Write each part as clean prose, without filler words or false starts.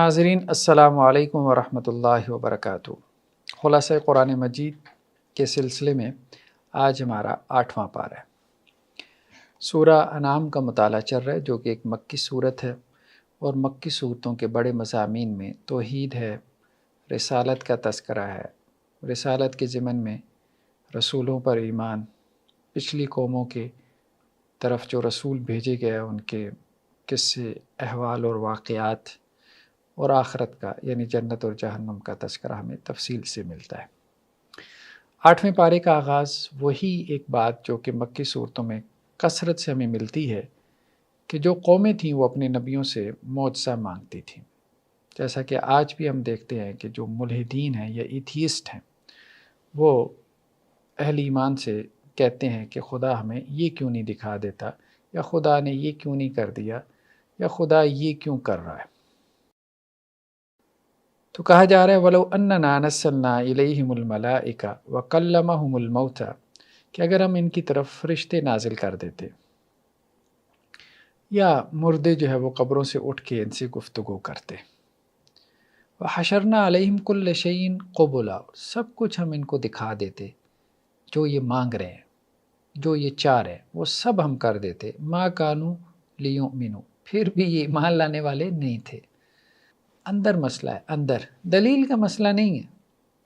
ناظرین السلام علیکم ورحمۃ اللہ وبرکاتہ۔ خلاصہ قرآن مجید کے سلسلے میں آج ہمارا 8واں پارہ ہے۔ سورہ انعام کا مطالعہ چل رہا ہے، جو کہ ایک مکی صورت ہے، اور مکی صورتوں کے بڑے مضامین میں توحید ہے، رسالت کا تذکرہ ہے، رسالت کے ضمن میں رسولوں پر ایمان، پچھلی قوموں کے طرف جو رسول بھیجے گئے ان کے قصے، احوال اور واقعات، اور آخرت کا یعنی جنت اور جہنم کا تذکرہ ہمیں تفصیل سے ملتا ہے۔ 8ویں پارے کا آغاز وہی ایک بات جو کہ مکی صورتوں میں کثرت سے ہمیں ملتی ہے کہ جو قومیں تھیں وہ اپنے نبیوں سے معجزہ مانگتی تھیں، جیسا کہ آج بھی ہم دیکھتے ہیں کہ جو ملحدین ہیں یا ایتھیسٹ ہیں وہ اہل ایمان سے کہتے ہیں کہ خدا ہمیں یہ کیوں نہیں دکھا دیتا، یا خدا نے یہ کیوں نہیں کر دیا، یا خدا یہ کیوں کر رہا ہے۔ تو کہا جا رہا ہے وَلَوْ أَنَّنَا نَزَّلْنَا إِلَيْهِمُ الْمَلَائِكَةَ وَكَلَّمَهُمُ الْمَوْتَى کہ اگر ہم ان کی طرف فرشتے نازل کر دیتے یا مردے جو ہے وہ قبروں سے اٹھ کے ان سے گفتگو کرتے۔ وَحَشَرْنَا عَلَيْهِمْ كُلَّ شَيْءٍ قُبُلًا سب کچھ ہم ان کو دکھا دیتے، جو یہ مانگ رہے ہیں، جو یہ چاہ رہے ہیں، وہ سب ہم کر دیتے۔ مَا كَانُوا لِيُؤْمِنُوا پھر بھی یہ ایمان لانے والے نہیں تھے۔ اندر مسئلہ ہے، اندر دلیل کا مسئلہ نہیں ہے۔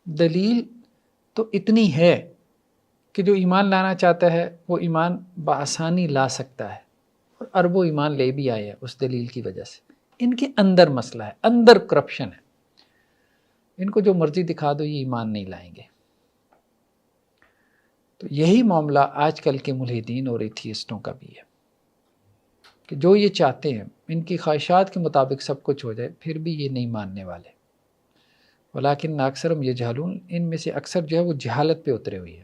دلیل تو اتنی ہے کہ جو ایمان لانا چاہتا ہے وہ ایمان بآسانی لا سکتا ہے، اور اربوں ایمان لے بھی آئے ہیں اس دلیل کی وجہ سے۔ ان کے اندر مسئلہ ہے، اندر کرپشن ہے۔ ان کو جو مرضی دکھا دو یہ ایمان نہیں لائیں گے۔ تو یہی معاملہ آج کل کے ملحدین اور ایتھیسٹوں کا بھی ہے کہ جو یہ چاہتے ہیں ان کی خواہشات کے مطابق سب کچھ ہو جائے، پھر بھی یہ نہیں ماننے والے۔ ولیکن اکثرهم یجہلون ان میں سے اکثر جو ہے وہ جہالت پہ اترے ہوئی ہے۔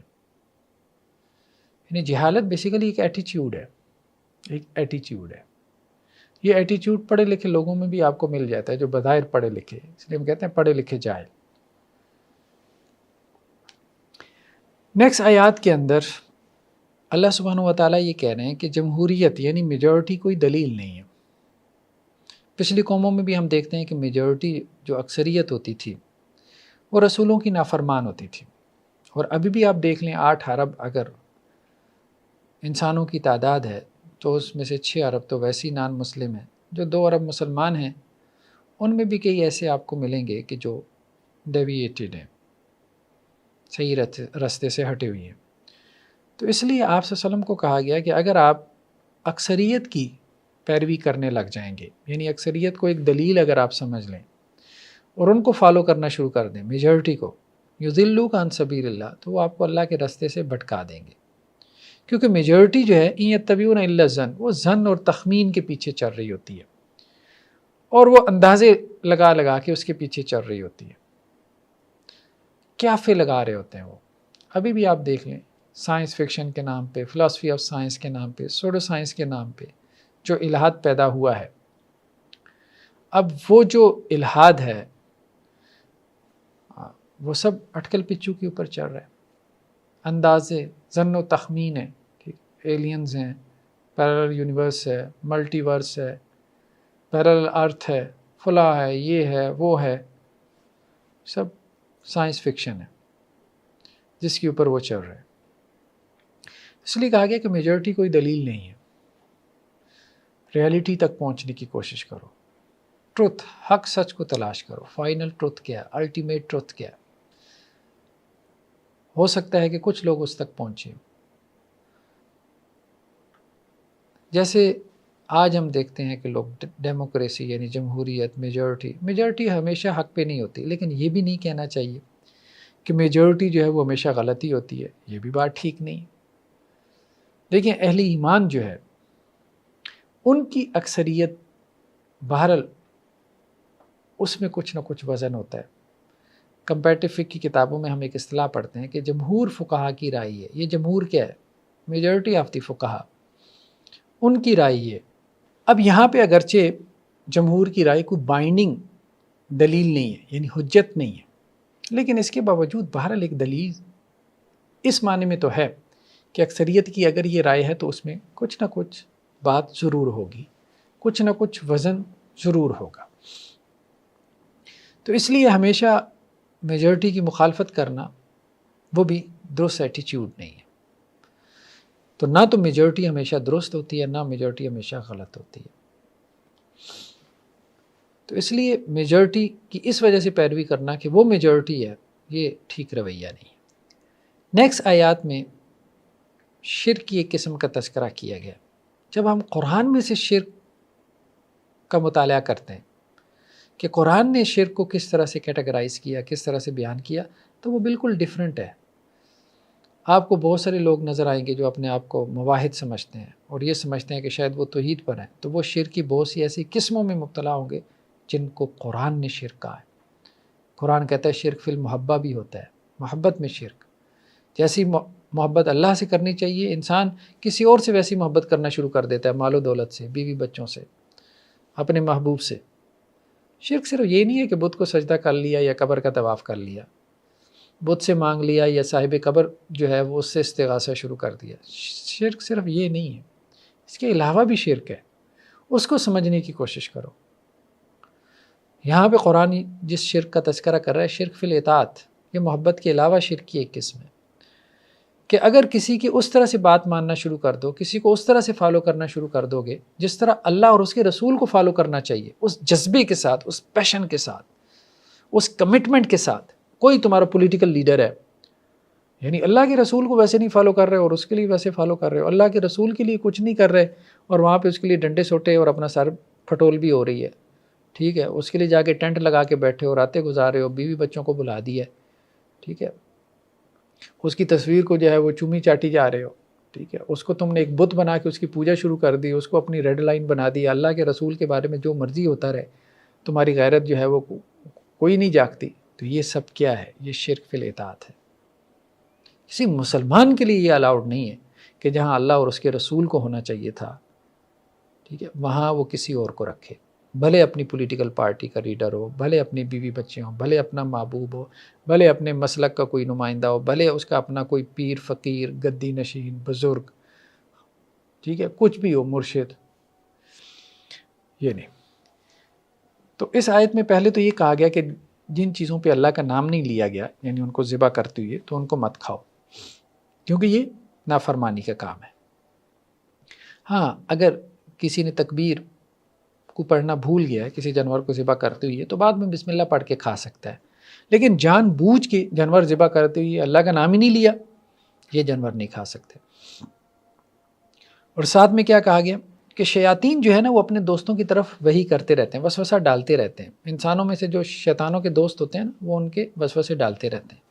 یعنی جہالت بیسیکلی ایک ایٹیچیوڈ ہے، ایک ایٹیچیوڈ ہے۔ یہ ایٹیچیوڈ پڑھے لکھے لوگوں میں بھی آپ کو مل جاتا ہے، جو بظاہر پڑھے لکھے، اس لیے ہم کہتے ہیں پڑھے لکھے جاہل۔ نیکسٹ آیات کے اندر اللہ سبحانہ و تعالیٰ یہ کہہ رہے ہیں کہ جمہوریت یعنی میجورٹی کوئی دلیل نہیں ہے۔ پچھلی قوموں میں بھی ہم دیکھتے ہیں کہ میجورٹی جو اکثریت ہوتی تھی وہ رسولوں کی نافرمان ہوتی تھی، اور ابھی بھی آپ دیکھ لیں 8 ارب اگر انسانوں کی تعداد ہے تو اس میں سے 6 ارب تو ویسی نان مسلم ہیں، جو 2 ارب مسلمان ہیں ان میں بھی کئی ایسے آپ کو ملیں گے کہ جو ڈیویٹڈ ہیں، صحیح رستے سے ہٹے ہوئی ہیں۔ تو اس لیے آپ صلی اللہ علیہ وسلم کو کہا گیا کہ اگر آپ اکثریت کی پیروی کرنے لگ جائیں گے، یعنی اکثریت کو ایک دلیل اگر آپ سمجھ لیں اور ان کو فالو کرنا شروع کر دیں، میجورٹی کو، یضلوک عن سبیل اللہ، تو وہ آپ کو اللہ کے راستے سے بھٹکا دیں گے، کیونکہ میجورٹی جو ہے ان یتبعون الا الظن، وہ ظن اور تخمین کے پیچھے چل رہی ہوتی ہے، اور وہ اندازے لگا لگا کے اس کے پیچھے چل رہی ہوتی ہے، قیافے لگا رہے ہوتے ہیں وہ۔ ابھی بھی آپ دیکھ لیں سائنس فکشن کے نام پہ، فلسفی آف سائنس کے نام پہ، سوڈو سائنس کے نام پہ جو الہاد پیدا ہوا ہے، اب وہ جو الہاد ہے وہ سب اٹکل پچو کے اوپر چل رہا ہے، اندازے، ظن و تخمین ہے کہ ایلینز ہیں، پیرلل یونیورس ہے، ملٹی ورس ہے، پیرلل ارتھ ہے، فلاں ہے، یہ ہے، وہ ہے، سب سائنس فکشن ہے جس کے اوپر وہ چل رہا ہے۔ اس لیے کہا گیا کہ میجورٹی کوئی دلیل نہیں ہے، ریئلٹی تک پہنچنے کی کوشش کرو، ٹروتھ، حق سچ کو تلاش کرو، فائنل ٹروتھ کیا ہے، الٹیمیٹ ٹروتھ کیا ہے۔ ہو سکتا ہے کہ کچھ لوگ اس تک پہنچے، جیسے آج ہم دیکھتے ہیں کہ لوگ ڈیموکریسی یعنی جمہوریت، میجورٹی ہمیشہ حق پہ نہیں ہوتی، لیکن یہ بھی نہیں کہنا چاہیے کہ میجورٹی جو ہے وہ ہمیشہ غلطی ہوتی ہے، یہ بھی بات ٹھیک نہیں۔ لیکن اہل ایمان جو ہے ان کی اکثریت بہرحال اس میں کچھ نہ کچھ وزن ہوتا ہے۔ کمپیریٹو فقہ کی کتابوں میں ہم ایک اصطلاح پڑھتے ہیں کہ جمہور فقہا کی رائے ہے۔ یہ جمہور کیا ہے؟ میجورٹی آف دی فقہا، ان کی رائے ہے۔ اب یہاں پہ اگرچہ جمہور کی رائے کوئی بائنڈنگ دلیل نہیں ہے، یعنی حجت نہیں ہے، لیکن اس کے باوجود بہرحال ایک دلیل اس معنی میں تو ہے کہ اکثریت کی اگر یہ رائے ہے تو اس میں کچھ نہ کچھ بات ضرور ہوگی، کچھ نہ کچھ وزن ضرور ہوگا۔ تو اس لیے ہمیشہ میجورٹی کی مخالفت کرنا وہ بھی درست ایٹیچیوڈ نہیں ہے. تو نہ تو میجورٹی ہمیشہ درست ہوتی ہے، نہ میجورٹی ہمیشہ غلط ہوتی ہے. تو اس لیے میجورٹی کی اس وجہ سے پیروی کرنا کہ وہ میجورٹی ہے، یہ ٹھیک رویہ نہیں. نیکسٹ آیات میں شرک کی ایک قسم کا تذکرہ کیا گیا. جب ہم قرآن میں سے شرک کا مطالعہ کرتے ہیں کہ قرآن نے شرک کو کس طرح سے کیٹیگرائز کیا، کس طرح سے بیان کیا، تو وہ بالکل ڈیفرنٹ ہے. آپ کو بہت سارے لوگ نظر آئیں گے جو اپنے آپ کو موحد سمجھتے ہیں اور یہ سمجھتے ہیں کہ شاید وہ توحید پر ہیں، تو وہ شرک کی بہت سی ایسی قسموں میں مبتلا ہوں گے جن کو قرآن نے شرک کہا ہے. قرآن کہتا ہے شرک فی المحبہ بھی ہوتا ہے، محبت میں شرک. جیسی محبت اللہ سے کرنی چاہیے، انسان کسی اور سے ویسی محبت کرنا شروع کر دیتا ہے، مال و دولت سے، بیوی بچوں سے، اپنے محبوب سے. شرک صرف یہ نہیں ہے کہ بت کو سجدہ کر لیا یا قبر کا طواف کر لیا، بت سے مانگ لیا یا صاحب قبر جو ہے وہ اس سے استغاثہ شروع کر دیا. شرک صرف یہ نہیں ہے، اس کے علاوہ بھی شرک ہے. اس کو سمجھنے کی کوشش کرو. یہاں پہ قرآن جس شرک کا تذکرہ کر رہا ہے شرک فی الاطاعت، یہ محبت کے علاوہ شرک کی ایک قسم ہے کہ اگر کسی کی اس طرح سے بات ماننا شروع کر دو، کسی کو اس طرح سے فالو کرنا شروع کر دو گے جس طرح اللہ اور اس کے رسول کو فالو کرنا چاہیے، اس جذبے کے ساتھ، اس پیشن کے ساتھ، اس کمٹمنٹ کے ساتھ. کوئی تمہارا پولیٹیکل لیڈر ہے، یعنی اللہ کے رسول کو ویسے نہیں فالو کر رہے اور اس کے لیے ویسے فالو کر رہے ہو، اللہ کے رسول کے لیے کچھ نہیں کر رہے اور وہاں پہ اس کے لیے ڈنڈے سوٹے اور اپنا سر پھٹول بھی ہو رہی ہے، ٹھیک ہے، اس کے لیے جا کے ٹینٹ لگا کے بیٹھے ہو، راتیں گزار رہے ہو، بیوی بچوں کو بلا دی ہے، ٹھیک ہے، اس کی تصویر کو جو ہے وہ چومی چاٹی جا رہے ہو، ٹھیک ہے، اس کو تم نے ایک بت بنا کے اس کی پوجا شروع کر دی، اس کو اپنی ریڈ لائن بنا دی. اللہ کے رسول کے بارے میں جو مرضی ہوتا رہے، تمہاری غیرت جو ہے وہ کوئی نہیں جاگتی. تو یہ سب کیا ہے؟ یہ شرک فی الاطاعت ہے. کسی مسلمان کے لیے یہ الاؤڈ نہیں ہے کہ جہاں اللہ اور اس کے رسول کو ہونا چاہیے تھا، ٹھیک ہے، وہاں وہ کسی اور کو رکھے، بھلے اپنی پولیٹیکل پارٹی کا لیڈر ہو، بھلے اپنی بیوی بچے ہوں، بھلے اپنا محبوب ہو، بھلے اپنے مسلک کا کوئی نمائندہ ہو، بھلے اس کا اپنا کوئی پیر، فقیر، گدی نشین، بزرگ، ٹھیک ہے، کچھ بھی ہو، مرشد، یہ نہیں. تو اس آیت میں پہلے تو یہ کہا گیا کہ جن چیزوں پہ اللہ کا نام نہیں لیا گیا، یعنی ان کو ذبح کرتے ہوئے، تو ان کو مت کھاؤ کیونکہ یہ نافرمانی کا کام ہے. ہاں، اگر کسی نے تکبیر کو پڑھنا بھول گیا ہے کسی جانور کو ذبح کرتے ہوئے تو بعد میں بسم اللہ پڑھ کے کھا سکتا ہے، لیکن جان بوجھ کے جانور ذبح کرتے ہوئے اللہ کا نام ہی نہیں لیا، یہ جانور نہیں کھا سکتے. اور ساتھ میں کیا کہا گیا کہ شیاطین جو ہے نا وہ اپنے دوستوں کی طرف وحی کرتے رہتے ہیں، وسوسہ ڈالتے رہتے ہیں. انسانوں میں سے جو شیطانوں کے دوست ہوتے ہیں نا وہ ان کے وسوسے ڈالتے رہتے ہیں.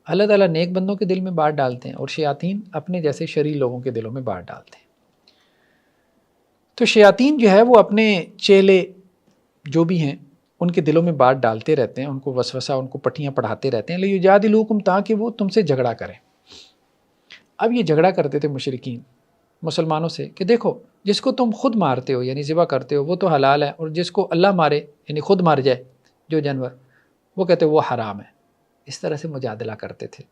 اللہ تعالیٰ نیک بندوں کے دل میں بات ڈالتے ہیں اور شیاطین اپنے جیسے شریر لوگوں کے دلوں میں بات ڈالتے ہیں. تو شیاطین جو ہے وہ اپنے چیلے جو بھی ہیں ان کے دلوں میں بات ڈالتے رہتے ہیں، ان کو وسوسہ، ان کو پٹیاں پڑھاتے رہتے ہیں، لیجادلوکم، تاکہ وہ تم سے جھگڑا کریں. اب یہ جھگڑا کرتے تھے مشرکین مسلمانوں سے کہ دیکھو جس کو تم خود مارتے ہو یعنی ذبح کرتے ہو وہ تو حلال ہے، اور جس کو اللہ مارے یعنی خود مار جائے جو جانور، وہ کہتے وہ حرام ہے. اس طرح سے مجادلہ کرتے تھے.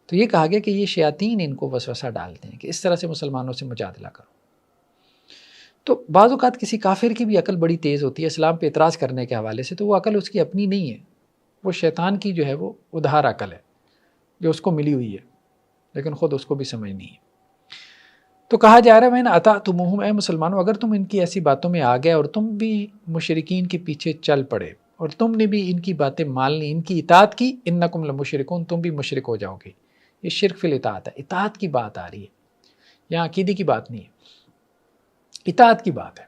تو یہ کہا گیا کہ یہ شیاطین ان کو وسوسہ ڈالتے ہیں کہ اس طرح سے مسلمانوں سے مجادلہ کرو. تو بعض اوقات کسی کافر کی بھی عقل بڑی تیز ہوتی ہے اسلام پہ اعتراض کرنے کے حوالے سے، تو وہ عقل اس کی اپنی نہیں ہے، وہ شیطان کی جو ہے وہ ادھار عقل ہے جو اس کو ملی ہوئی ہے، لیکن خود اس کو بھی سمجھ نہیں ہے. تو کہا جا رہا ہے وَإِنْ أَطَعْتُمُوهُمْ، اے مسلمانوں اگر تم ان کی ایسی باتوں میں آ گئے اور تم بھی مشرکین کے پیچھے چل پڑے اور تم نے بھی ان کی باتیں مان لی، ان کی اطاعت کی، اِنَّكُمْ لَمُشْرِكُونَ، تم بھی مشرک ہو جاؤ گے. یہ شرک فی الاطاعت ہے، اطاعت کی بات آ رہی ہے، یہاں عقیدے کی بات نہیں ہے، اطاعت کی بات ہے.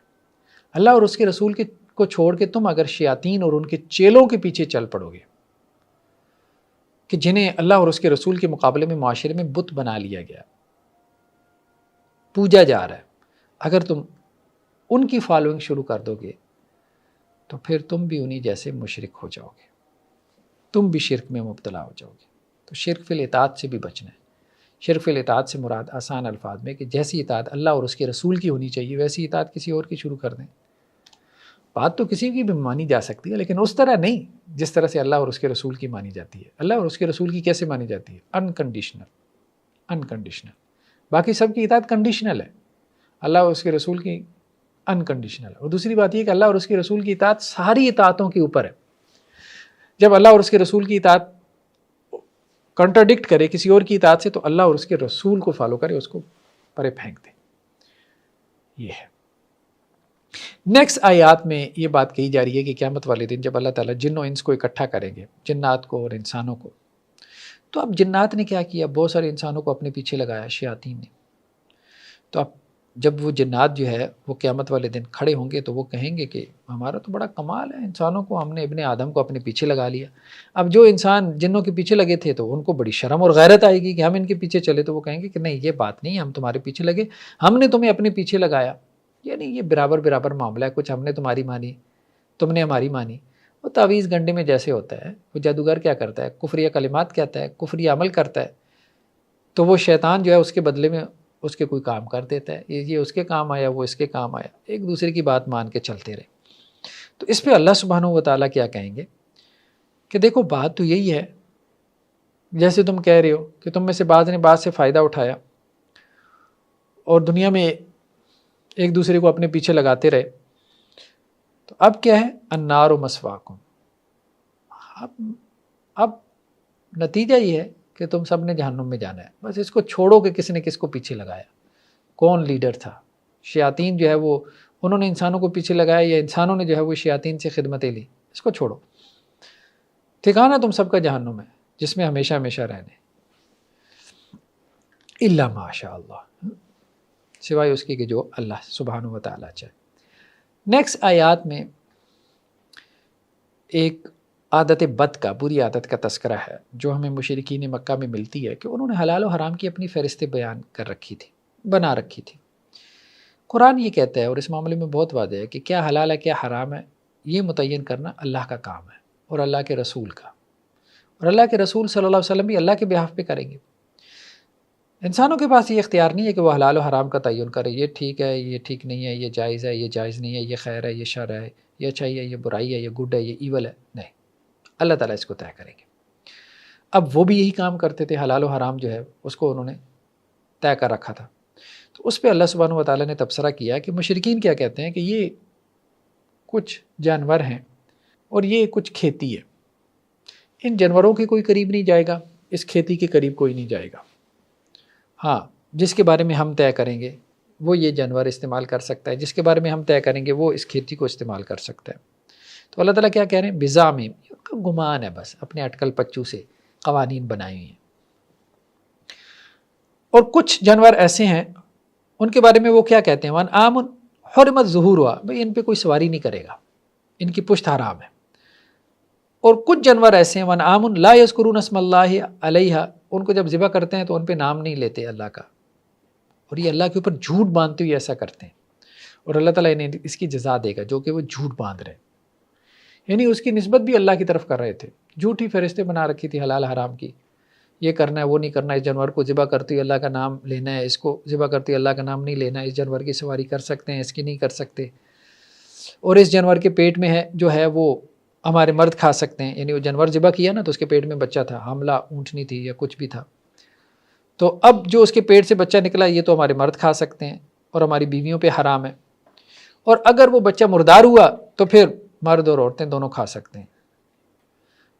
اللہ اور اس کے رسول کو چھوڑ کے تم اگر شیاطین اور ان کے چیلوں کے پیچھے چل پڑو گے کہ جنہیں اللہ اور اس کے رسول کے مقابلے میں معاشرے میں بت بنا لیا گیا، پوجا جا رہا ہے، اگر تم ان کی فالوئنگ شروع کر دو گے تو پھر تم بھی انہی جیسے مشرک ہو جاؤ گے، تم بھی شرک میں مبتلا ہو جاؤ گے. تو شرک فی الاطاعت سے بھی بچنا ہے. شرک فی الاطاعت سے مراد آسان الفاظ میں کہ جیسی اطاعت اللہ اور اس کے رسول کی ہونی چاہیے ویسی اطاعت کسی اور کی شروع کر دیں. بات تو کسی کی بھی مانی جا سکتی ہے لیکن اس طرح نہیں جس طرح سے اللہ اور اس کے رسول کی مانی جاتی ہے. اللہ اور اس کے رسول کی کیسے مانی جاتی ہے؟ انکنڈیشنل. باقی سب کی اطاعت کنڈیشنل ہے، اللہ اور اس کے رسول کی انکنڈیشنل ہے. اور دوسری بات یہ کہ اللہ اور اس کے رسول کی اطاعت ساری اطاعتوں کے اوپر ہے. جب اللہ اور اس کے رسول کی اطاعت کنٹراڈکٹ کرے کسی اور کی اطاعت سے تو اللہ اور اس کے رسول کو فالو کرے، اس کو پرے پھینک دے. یہ ہے. نیکسٹ آیات میں یہ بات کہی جا رہی ہے کہ قیامت والے دن جب اللہ تعالیٰ جن و انس کو اکٹھا کریں گے، جنات کو اور انسانوں کو، تو اب جنات نے کیا کیا؟ بہت سارے انسانوں کو اپنے پیچھے لگایا شیاطین نے. تو اب جب وہ جنات جو ہے وہ قیامت والے دن کھڑے ہوں گے تو وہ کہیں گے کہ ہمارا تو بڑا کمال ہے، انسانوں کو ہم نے ابن آدم کو اپنے پیچھے لگا لیا. اب جو انسان جنوں کے پیچھے لگے تھے تو ان کو بڑی شرم اور غیرت آئے گی کہ ہم ان کے پیچھے چلے، تو وہ کہیں گے کہ نہیں یہ بات نہیں، ہم تمہارے پیچھے لگے، ہم نے تمہیں اپنے پیچھے لگایا. یعنی یہ برابر برابر معاملہ ہے، کچھ ہم نے تمہاری مانی، تم نے ہماری مانی. وہ تعویذ گنڈے میں جیسے ہوتا ہے، وہ جادوگر کیا کرتا ہے؟ کفریہ کلمات کہتا ہے، کفریہ عمل کرتا ہے، تو وہ شیطان جو ہے اس کے بدلے میں اس کے کوئی کام کر دیتا ہے، یہ اس کے کام آیا، وہ اس کے کام آیا، ایک دوسرے کی بات مان کے چلتے رہے. تو اس پہ اللہ سبحانہ و تعالیٰ کیا کہیں گے کہ دیکھو بات تو یہی ہے، جیسے تم کہہ رہے ہو کہ تم میں سے بعض نے بعض سے فائدہ اٹھایا اور دنیا میں ایک دوسرے کو اپنے پیچھے لگاتے رہے. تو اب کیا ہے؟ النار مسواکم. اب نتیجہ یہ ہے کہ تم سب نے جہنم میں جانا ہے. بس اس کو چھوڑو کہ کس نے کس کو پیچھے لگایا، کون لیڈر تھا. شیاطین جو ہے وہ انہوں نے انسانوں کو پیچھے لگایا یا انسانوں نے جو ہے وہ شیاطین سے خدمتیں لی، اس کو چھوڑو. ٹھکانہ تم سب کا جہنم ہے جس میں ہمیشہ ہمیشہ رہنے، الا ماشاء اللہ، سوائے اس کی کہ جو اللہ سبحانہ و تعالیٰ چاہے. نیکسٹ آیات میں ایک عادت بد کا، بری عادت کا تذکرہ ہے جو ہمیں مشرکین مکہ میں ملتی ہے کہ انہوں نے حلال و حرام کی اپنی فہرستیں بیان کر رکھی تھی، بنا رکھی تھی. قرآن یہ کہتا ہے اور اس معاملے میں بہت واضح ہے کہ کیا حلال ہے کیا حرام ہے، یہ متعین کرنا اللہ کا کام ہے اور اللہ کے رسول کا، اور اللہ کے رسول صلی اللہ علیہ وسلم بھی اللہ کے بہاف پہ کریں گے. انسانوں کے پاس یہ اختیار نہیں ہے کہ وہ حلال و حرام کا تعین کرے، یہ ٹھیک ہے یہ ٹھیک نہیں ہے، یہ جائز ہے یہ جائز نہیں ہے، یہ خیر ہے یہ شر ہے، یہ اچھائی ہے یہ برائی ہے، یہ گڈ ہے یہ ایول ہے. نہیں، اللہ تعالیٰ اس کو طے کریں گے. اب وہ بھی یہی کام کرتے تھے، حلال و حرام جو ہے اس کو انہوں نے طے کر رکھا تھا. تو اس پہ اللہ سبحانہ و تعالیٰ نے تبصرہ کیا کہ مشرکین کیا کہتے ہیں کہ یہ کچھ جانور ہیں اور یہ کچھ کھیتی ہے، ان جانوروں کے کوئی قریب نہیں جائے گا، اس کھیتی کے قریب کوئی نہیں جائے گا. ہاں، جس کے بارے میں ہم طے کریں گے وہ یہ جانور استعمال کر سکتا ہے، جس کے بارے میں ہم طے کریں گے وہ اس کھیتی کو استعمال کر سکتا ہے. تو اللہ تعالیٰ کیا کہہ رہے ہیں؟ بزعمہم، ان کا گمان ہے، بس اپنے اٹکل پچو سے قوانین بنائے ہوئے ہیں. اور کچھ جانور ایسے ہیں ان کے بارے میں وہ کیا کہتے ہیں؟ وَأَنْ آمُنْ حُرِمَتْ ظُهُورُهَا، بھئی ان پہ کوئی سواری نہیں کرے گا، ان کی پشت حرام ہے. اور کچھ جانور ایسے ہیں وَأَنْ آمُنْ لَا يَذْكُرُونَ اسْمَ اللَّهِ عَلَيْهَا، ان کو جب ذبح کرتے ہیں تو ان پہ نام نہیں لیتے اللہ کا، اور یہ اللہ کے اوپر جھوٹ باندھتے ہوئے ایسا کرتے ہیں، اور اللہ تعالیٰ انہیں اس کی جزا دے گا جو کہ وہ جھوٹ باندھ رہے ہیں. یعنی اس کی نسبت بھی اللہ کی طرف کر رہے تھے، جھوٹی فہرستیں بنا رکھی تھی حلال حرام کی، یہ کرنا ہے وہ نہیں کرنا، اس جانور کو ذبح کرتے ہوئے اللہ کا نام لینا ہے، اس کو ذبح کرتے ہوئے اللہ کا نام نہیں لینا ہے، اس جانور کی سواری کر سکتے ہیں اس کی نہیں کر سکتے، اور اس جانور کے پیٹ میں ہے جو ہے وہ ہمارے مرد کھا سکتے ہیں. یعنی وہ جانور ذبح کیا نا تو اس کے پیٹ میں بچہ تھا، حاملہ اونٹنی تھی یا کچھ بھی تھا، تو اب جو اس کے پیٹ سے بچہ نکلا یہ تو ہمارے مرد کھا سکتے ہیں اور ہماری بیویوں پہ حرام ہے، اور اگر وہ بچہ مردار ہوا تو پھر مرد اور عورتیں دونوں کھا سکتے ہیں.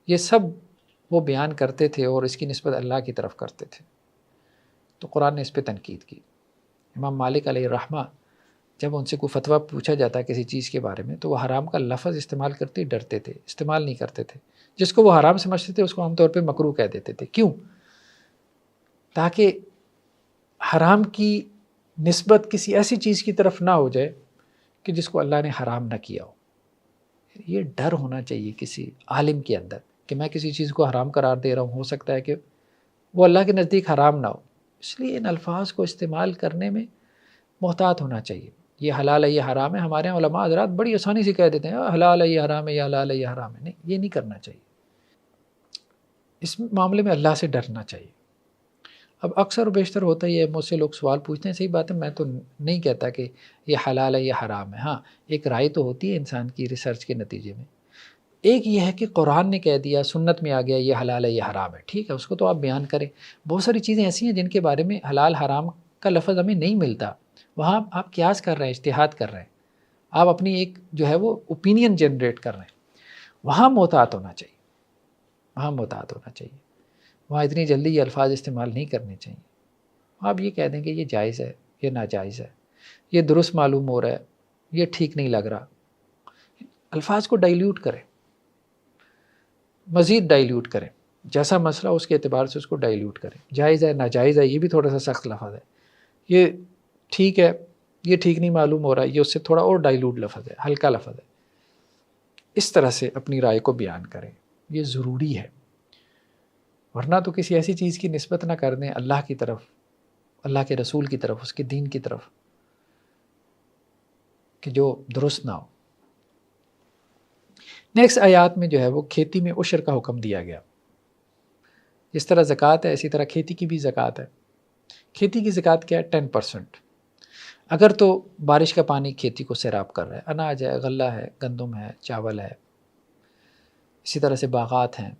یہ سب وہ بیان کرتے تھے اور اس کی نسبت اللہ کی طرف کرتے تھے. تو قرآن نے اس پہ تنقید کی. امام مالک علیہ الرحمہ جب ان سے کوئی فتویٰ پوچھا جاتا ہے کسی چیز کے بارے میں تو وہ حرام کا لفظ استعمال کرتے ڈرتے تھے، استعمال نہیں کرتے تھے. جس کو وہ حرام سمجھتے تھے اس کو عام طور پہ مکروہ کہہ دیتے تھے. کیوں؟ تاکہ حرام کی نسبت کسی ایسی چیز کی طرف نہ ہو جائے کہ جس کو اللہ نے حرام نہ کیا ہو. یہ ڈر ہونا چاہیے کسی عالم کے اندر کہ میں کسی چیز کو حرام قرار دے رہا ہوں، ہو سکتا ہے کہ وہ اللہ کے نزدیک حرام نہ ہو. اس لیے ان الفاظ کو استعمال کرنے میں محتاط ہونا چاہیے. یہ حلال ہے یہ حرام ہے، ہمارے یہاں علماء حضرات بڑی آسانی سے کہہ دیتے ہیں حلال ہے یہ حرام ہے یا حلال ہے یہ حرام ہے. نہیں، یہ نہیں کرنا چاہیے. اس معاملے میں اللہ سے ڈرنا چاہیے. اب اکثر و بیشتر ہوتا ہی ہے، مجھ سے لوگ سوال پوچھتے ہیں، صحیح بات ہے، میں تو نہیں کہتا کہ یہ حلال ہے یہ حرام ہے. ہاں، ایک رائے تو ہوتی ہے انسان کی ریسرچ کے نتیجے میں. ایک یہ ہے کہ قرآن نے کہہ دیا، سنت میں آ گیا یہ حلال ہے یہ حرام ہے، ٹھیک ہے، اس کو تو آپ بیان کریں. بہت ساری چیزیں ایسی ہیں جن کے بارے میں حلال حرام کا لفظ ہمیں نہیں ملتا، وہاں آپ قیاس کر رہے ہیں، اجتہاد کر رہے ہیں، آپ اپنی ایک جو ہے وہ اوپینین جنریٹ کر رہے ہیں، وہاں محتاط ہونا چاہیے. وہاں محتاط ہونا چاہیے، وہاں اتنی جلدی یہ الفاظ استعمال نہیں کرنے چاہیے. آپ یہ کہہ دیں کہ یہ جائز ہے، یہ ناجائز ہے، یہ درست معلوم ہو رہا ہے، یہ ٹھیک نہیں لگ رہا. الفاظ کو ڈائلیوٹ کریں، مزید ڈائلیوٹ کریں، جیسا مسئلہ اس کے اعتبار سے اس کو ڈائلیوٹ کریں. جائز ہے ناجائز ہے یہ بھی تھوڑا سا سخت لفظ ہے، یہ ٹھیک ہے یہ ٹھیک نہیں معلوم ہو رہا ہے، یہ اس سے تھوڑا اور ڈائلیوٹ لفظ ہے، ہلکا لفظ ہے. اس طرح سے اپنی رائے کو بیان کریں، یہ ضروری ہے. ورنہ تو کسی ایسی چیز کی نسبت نہ کر دیں اللہ کی طرف، اللہ کے رسول کی طرف، اس کے دین کی طرف، کہ جو درست نہ ہو. نیکسٹ آیات میں جو ہے وہ کھیتی میں عشر کا حکم دیا گیا. جس طرح زکوٰۃ ہے اسی طرح کھیتی کی بھی زکوٰۃ ہے. کھیتی کی زکوٰۃ کیا ہے؟ 10%. اگر تو بارش کا پانی کھیتی کو سیراب کر رہا ہے، اناج ہے، غلہ ہے، گندم ہے، چاول ہے، اسی طرح سے باغات ہیں،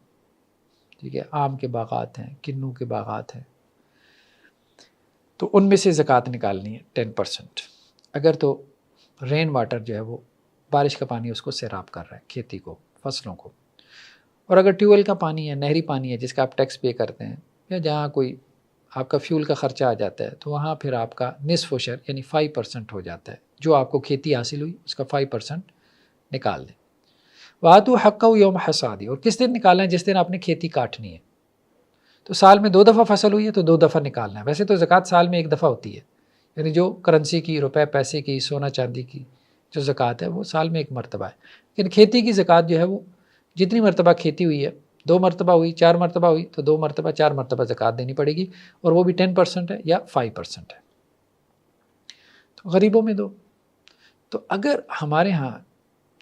ٹھیک ہے، آم کے باغات ہیں، کنوں کے باغات ہیں، تو ان میں سے زکوٰۃ نکالنی ہے 10%. اگر تو رین واٹر جو ہے وہ بارش کا پانی اس کو سیراب کر رہا ہے کھیتی کو، فصلوں کو. اور اگر ٹیوب ویل کا پانی ہے، نہری پانی ہے جس کا آپ ٹیکس پے کرتے ہیں، یا جہاں کوئی آپ کا فیول کا خرچہ آ جاتا ہے، تو وہاں پھر آپ کا نصف عشر یعنی 5% ہو جاتا ہے. جو آپ کو کھیتی حاصل ہوئی اس کا 5% نکال دیں. وَآتُوا حَقَّهُ يَوْمَ حَصَادِهِ. اور کس دن نکالنا ہے؟ جس دن آپ نے کھیتی کاٹنی ہے. تو سال میں 2 دفعہ فصل ہوئی ہے تو 2 دفعہ نکالنا ہے. ویسے تو زکوٰۃ سال میں 1 دفعہ ہوتی ہے، یعنی جو کرنسی کی، روپے پیسے کی، سونا چاندی کی جو زکوٰۃ ہے وہ سال میں 1 مرتبہ ہے. لیکن کھیتی کی زکوٰۃ جو ہے وہ جتنی مرتبہ کھیتی ہوئی ہے، 2 مرتبہ ہوئی، 4 مرتبہ ہوئی تو 2 مرتبہ 4 مرتبہ زکوٰۃ دینی پڑے گی، اور وہ بھی 10% ہے یا 5% ہے. تو غریبوں میں دو. تو اگر ہمارے ہاں،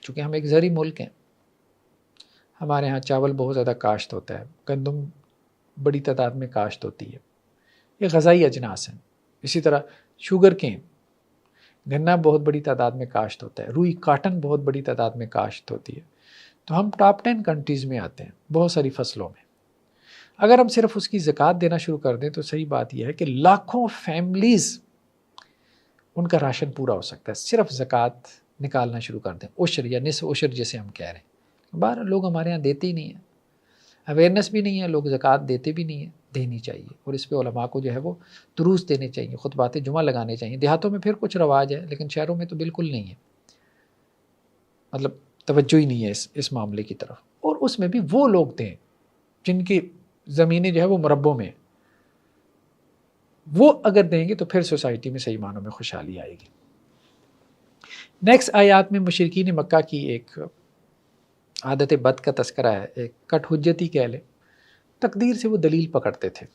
چونکہ ہم ایک زرعی ملک ہیں، ہمارے ہاں چاول بہت زیادہ کاشت ہوتا ہے، گندم بڑی تعداد میں کاشت ہوتی ہے، یہ غذائی اجناس ہیں. اسی طرح شوگر کین، گنا بہت بڑی تعداد میں کاشت ہوتا ہے، روئی کاٹن بہت بڑی تعداد میں کاشت ہوتی ہے. تو ہم ٹاپ 10 کنٹریز میں آتے ہیں بہت ساری فصلوں میں. اگر ہم صرف اس کی زکوٰۃ دینا شروع کر دیں تو صحیح بات یہ ہے کہ لاکھوں فیملیز ان کا راشن پورا ہو سکتا ہے. صرف زکوٰۃ نکالنا شروع کر دیں، عشر یا نصف عشر جسے ہم کہہ رہے ہیں. باہر لوگ ہمارے ہاں دیتے ہی نہیں ہیں، اویئرنیس بھی نہیں ہے، لوگ زکوٰۃ دیتے بھی نہیں ہیں. دینی چاہیے، اور اس پہ علماء کو جو ہے وہ دروس دینے چاہیے، خطبات جمعہ لگانے چاہیے. دیہاتوں میں پھر کچھ رواج ہے لیکن شہروں میں تو بالکل نہیں ہے، مطلب توجہ ہی نہیں ہے اس معاملے کی طرف. اور اس میں بھی وہ لوگ دیں جن کی زمینیں جو ہے وہ مربوں میں، وہ اگر دیں گے تو پھر سوسائٹی میں صحیح معنوں میں خوشحالی آئے گی. نیکسٹ آیات میں مشرکین مکہ کی ایک عادت بد کا تذکرہ ہے، ایک کٹ حجتی کہہ لیں. تقدیر سے وہ دلیل پکڑتے تھے.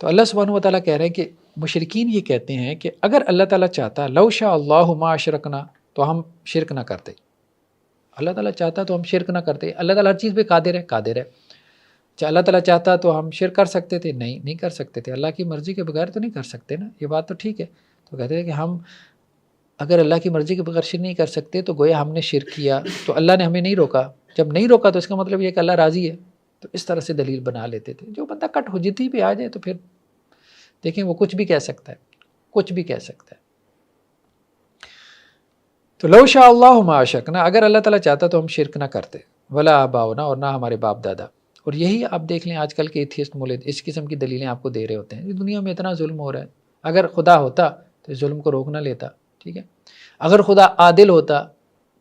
تو اللہ سبحانہ و تعالیٰ کہہ رہے ہیں کہ مشرکین یہ کہتے ہیں کہ اگر اللہ تعالیٰ چاہتا، لو شاء اللہ ما اشرکنا، تو ہم شرک نہ کرتے. اللہ تعالیٰ چاہتا تو ہم شرک نہ کرتے. اللہ تعالیٰ ہر چیز پہ قادر ہے، قادر ہے. اللہ تعالیٰ چاہتا تو ہم شرک کر سکتے تھے؟ نہیں کر سکتے تھے. اللہ کی مرضی کے بغیر تو نہیں کر سکتے نا، یہ بات تو ٹھیک ہے. تو کہتے ہیں کہ ہم اگر اللہ کی مرضی کے بغیر شرک نہیں کر سکتے تو گویا ہم نے شرک کیا تو اللہ نے ہمیں نہیں روکا. جب نہیں روکا تو اس کا مطلب یہ کہ اللہ راضی ہے. تو اس طرح سے دلیل بنا لیتے تھے. جو بندہ کٹ حجتی پہ آ جائے تو پھر دیکھیں وہ کچھ بھی کہہ سکتا ہے، کچھ بھی کہہ سکتا ہے. تو لو شاء اللہ ما اشرکنا، اگر اللہ تعالیٰ چاہتا تو ہم شرک نہ کرتے، ولا آباؤنا، اور نہ ہمارے باپ دادا. اور یہی آپ دیکھ لیں آج کل کے ایتھیسٹ مولد اس قسم کی دلیلیں آپ کو دے رہے ہوتے ہیں. دنیا میں اتنا ظلم ہو رہا ہے، اگر خدا ہوتا تو اس ظلم کو روک نہ لیتا. ٹھیک ہے، اگر خدا عادل ہوتا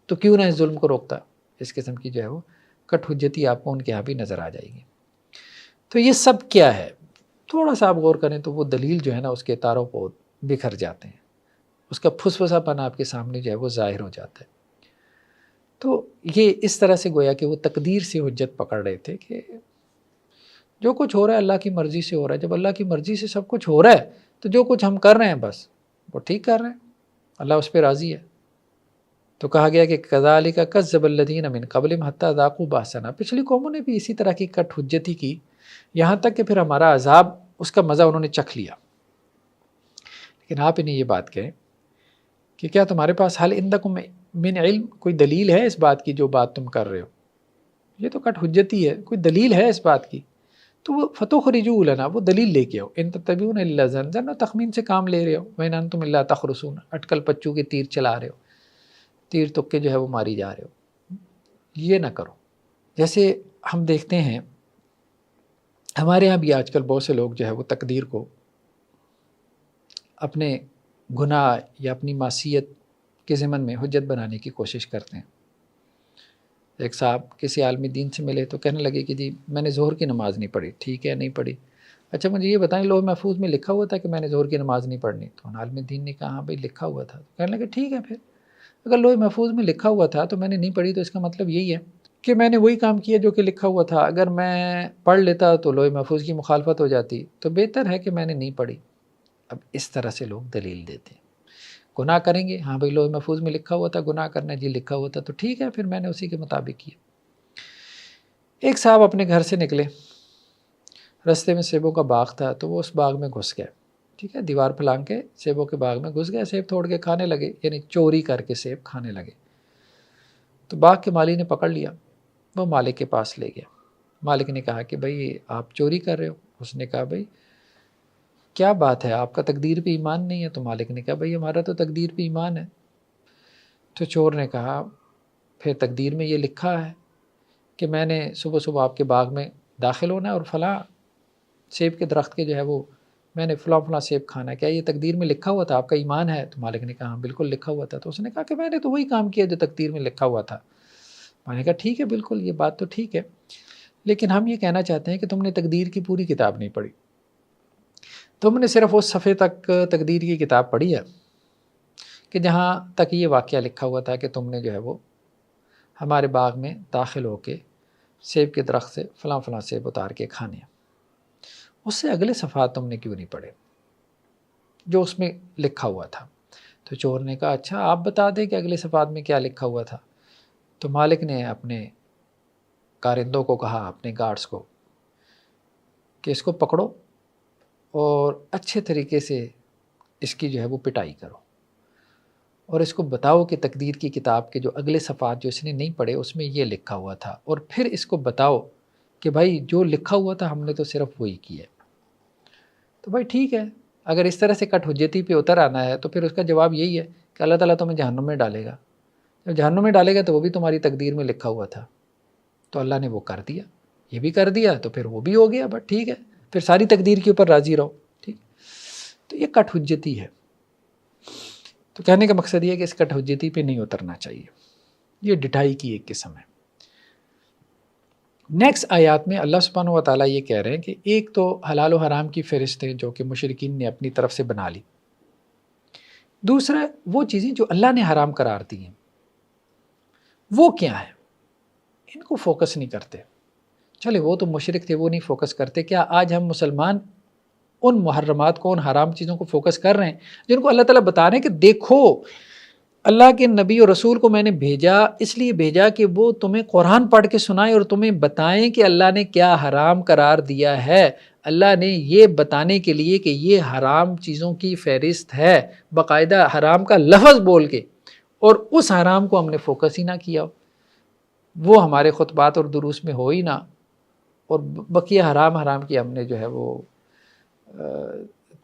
تو کیوں نہ اس ظلم کو روکتا. اس قسم کی جو ہے وہ کٹ حجتی آپ کو ان کے یہاں بھی نظر آ جائے گی. تو یہ سب کیا ہے؟ تھوڑا سا آپ غور کریں تو وہ دلیل جو ہے نا اس کے تاروں کو بکھر جاتے ہیں، اس کا پھسپھسا پن آپ کے سامنے جو ہے وہ ظاہر ہو جاتا ہے. تو یہ اس طرح سے گویا کہ وہ تقدیر سے حجت پکڑ رہے تھے کہ جو کچھ ہو رہا ہے اللہ کی مرضی سے ہو رہا ہے. جب اللہ کی مرضی سے سب کچھ ہو رہا ہے تو جو کچھ ہم کر رہے ہیں بس وہ ٹھیک کر رہے ہیں، اللہ اس پہ راضی ہے. تو کہا گیا کہ کذالک کذب الذین من قبلہم حتی ذاقوا باسنا، پچھلی قوموں نے بھی اسی طرح کی کٹ حجتی کی، یہاں تک کہ پھر ہمارا عذاب اس کا مزہ انہوں نے چکھ لیا. لیکن آپ انہیں یہ بات کہیں کہ کیا تمہارے پاس حل عندکم من علم، کوئی دلیل ہے اس بات کی جو بات تم کر رہے ہو؟ یہ تو کٹ حجتی ہے، کوئی دلیل ہے اس بات کی؟ تو وہ فتخرجوا لنا، وہ دلیل لے کے آؤ. ان تتبعون الا ظنا، تخمین سے کام لے رہے ہو. وان انتم الا تخرصون، اٹکل پچو کے تیر چلا رہے ہو، تیر تکے جو ہے وہ ماری جا رہے ہو. یہ نہ کرو، جیسے ہم دیکھتے ہیں ہمارے یہاں بھی آج کل بہت سے لوگ جو ہے وہ تقدیر کو اپنے گناہ یا اپنی معصیت کے ضمن میں حجت بنانے کی کوشش کرتے ہیں۔ ایک صاحب کسی عالم دین سے ملے تو کہنے لگے کہ جی میں نے ظہر کی نماز نہیں پڑھی۔ ٹھیک ہے، نہیں پڑھی، اچھا مجھے یہ بتائیں لوح محفوظ میں لکھا ہوا تھا کہ میں نے ظہر کی نماز نہیں پڑھنی؟ تو عالم دین نے کہا ہاں بھائی لکھا ہوا تھا۔ کہنے لگے ٹھیک ہے، پھر اگر لوح محفوظ میں لکھا ہوا تھا تو میں نے نہیں پڑھی، تو اس کا مطلب یہی ہے کہ میں نے وہی کام کیا جو کہ لکھا ہوا تھا۔ اگر میں پڑھ لیتا تو لوح محفوظ کی مخالفت ہو جاتی، تو بہتر ہے کہ میں نے نہیں پڑھی۔ اب اس طرح سے لوگ دلیل دیتے ہیں۔ گناہ کریں گے، ہاں بھائی لوح محفوظ میں لکھا ہوا تھا گناہ کرنا، جی لکھا ہوا تھا تو ٹھیک ہے، پھر میں نے اسی کے مطابق کیا۔ ایک صاحب اپنے گھر سے نکلے، رستے میں سیبوں کا باغ تھا تو وہ اس باغ میں گھس گئے، ٹھیک ہے، دیوار پھلانگ کے سیبوں کے باغ میں گھس گئے، سیب توڑ کے کھانے لگے، یعنی چوری کر کے سیب کھانے لگے۔ تو باغ کے مالی نے پکڑ لیا، وہ مالک کے پاس لے گیا۔ مالک نے کہا کہ بھائی آپ چوری کر رہے ہو؟ اس نے کہا بھائی کیا بات ہے، آپ کا تقدیر پہ ایمان نہیں ہے؟ تو مالک نے کہا بھائی ہمارا تو تقدیر پہ ایمان ہے۔ تو چور نے کہا پھر تقدیر میں یہ لکھا ہے کہ میں نے صبح صبح آپ کے باغ میں داخل ہونا ہے اور فلاں سیب کے درخت کے جو ہے وہ میں نے فلاں فلاں سیب کھانا ہے، کیا یہ تقدیر میں لکھا ہوا تھا؟ آپ کا ایمان ہے؟ تو مالک نے کہا ہاں بالکل لکھا ہوا تھا۔ تو اس نے کہا کہ میں نے تو وہی کام کیا جو تقدیر میں لکھا ہوا تھا۔ میں نے کہا ٹھیک ہے، بالکل یہ بات تو ٹھیک ہے، لیکن ہم یہ کہنا چاہتے ہیں کہ تم نے تقدیر کی پوری کتاب نہیں پڑھی، تم نے صرف اس صفحے تک تقدیر کی کتاب پڑھی ہے کہ جہاں تک یہ واقعہ لکھا ہوا تھا کہ تم نے جو ہے وہ ہمارے باغ میں داخل ہو کے سیب کے درخت سے فلاں فلاں سیب اتار کے کھانے ہیں۔ اس سے اگلے صفحات تم نے کیوں نہیں پڑھے جو اس میں لکھا ہوا تھا؟ تو چور نے کہا اچھا آپ بتا دیں کہ اگلے صفحات میں کیا لکھا ہوا تھا۔ تو مالک نے اپنے کارندوں کو کہا، اپنے گارڈز کو، کہ اس کو پکڑو اور اچھے طریقے سے اس کی جو ہے وہ پٹائی کرو، اور اس کو بتاؤ کہ تقدیر کی کتاب کے جو اگلے صفحات جو اس نے نہیں پڑھے اس میں یہ لکھا ہوا تھا، اور پھر اس کو بتاؤ کہ بھائی جو لکھا ہوا تھا ہم نے تو صرف وہی کیا۔ تو بھائی ٹھیک ہے، اگر اس طرح سے کٹ حجتی پہ اتر آنا ہے تو پھر اس کا جواب یہی ہے کہ اللہ تعالیٰ تمہیں جہنم میں ڈالے گا۔ جب جہنم میں ڈالے گا تو وہ بھی تمہاری تقدیر میں لکھا ہوا تھا، تو اللہ نے وہ کر دیا، یہ بھی کر دیا، تو پھر وہ بھی ہو گیا، بٹ ٹھیک ہے، پھر ساری تقدیر کے اوپر راضی رہو، ٹھیک۔ تو یہ کٹ حجتی ہے۔ تو کہنے کا مقصد یہ ہے کہ اس کٹ حجتی پہ نہیں اترنا چاہیے، یہ ڈٹائی کی ایک قسم ہے۔ نیکسٹ آیات میں اللہ سبحانہ و تعالیٰ یہ کہہ رہے ہیں کہ ایک تو حلال و حرام کی فہرست ہے جو کہ مشرکین نے اپنی طرف سے بنا لی، دوسرا وہ چیزیں جو اللہ نے حرام قرار دی ہیں وہ کیا ہے، ان کو فوکس نہیں کرتے۔ چلے وہ تو مشرک تھے، وہ نہیں فوکس کرتے، کیا آج ہم مسلمان ان محرمات کو، ان حرام چیزوں کو فوکس کر رہے ہیں جن کو اللہ تعالیٰ بتا رہے ہیں کہ دیکھو اللہ کے نبی اور رسول کو میں نے بھیجا، اس لیے بھیجا کہ وہ تمہیں قرآن پڑھ کے سنائیں اور تمہیں بتائیں کہ اللہ نے کیا حرام قرار دیا ہے۔ اللہ نے یہ بتانے کے لیے کہ یہ حرام چیزوں کی فہرست ہے، باقاعدہ حرام کا لفظ بول کے، اور اس حرام کو ہم نے فوکس ہی نہ کیا، وہ ہمارے خطبات اور دروس میں ہو ہی نہ، اور بقیہ حرام کی ہم نے جو ہے وہ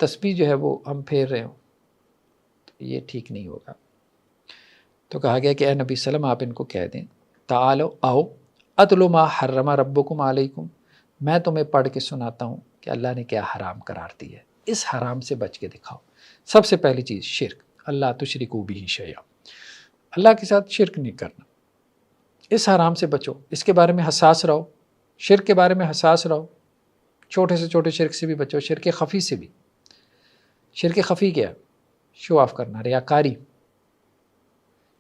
تسبیح جو ہے وہ ہم پھیر رہے ہوں، تو یہ ٹھیک نہیں ہوگا۔ تو کہا گیا کہ اے نبی سلم آپ ان کو کہہ دیں تعالو آؤ اتلو ما حرم ربکم علیکم، میں تمہیں پڑھ کے سناتا ہوں کہ اللہ نے کیا حرام قرار دی ہے، اس حرام سے بچ کے دکھاؤ۔ سب سے پہلی چیز شرک، اللہ تشرکو بہ شیئا، اللہ کے ساتھ شرک نہیں کرنا، اس حرام سے بچو، اس کے بارے میں حساس رہو، شرک کے بارے میں حساس رہو، چھوٹے سے چھوٹے شرک سے بھی بچو، شرک خفی سے بھی۔ شرک خفی کیا؟ شو آف کرنا، ریاکاری،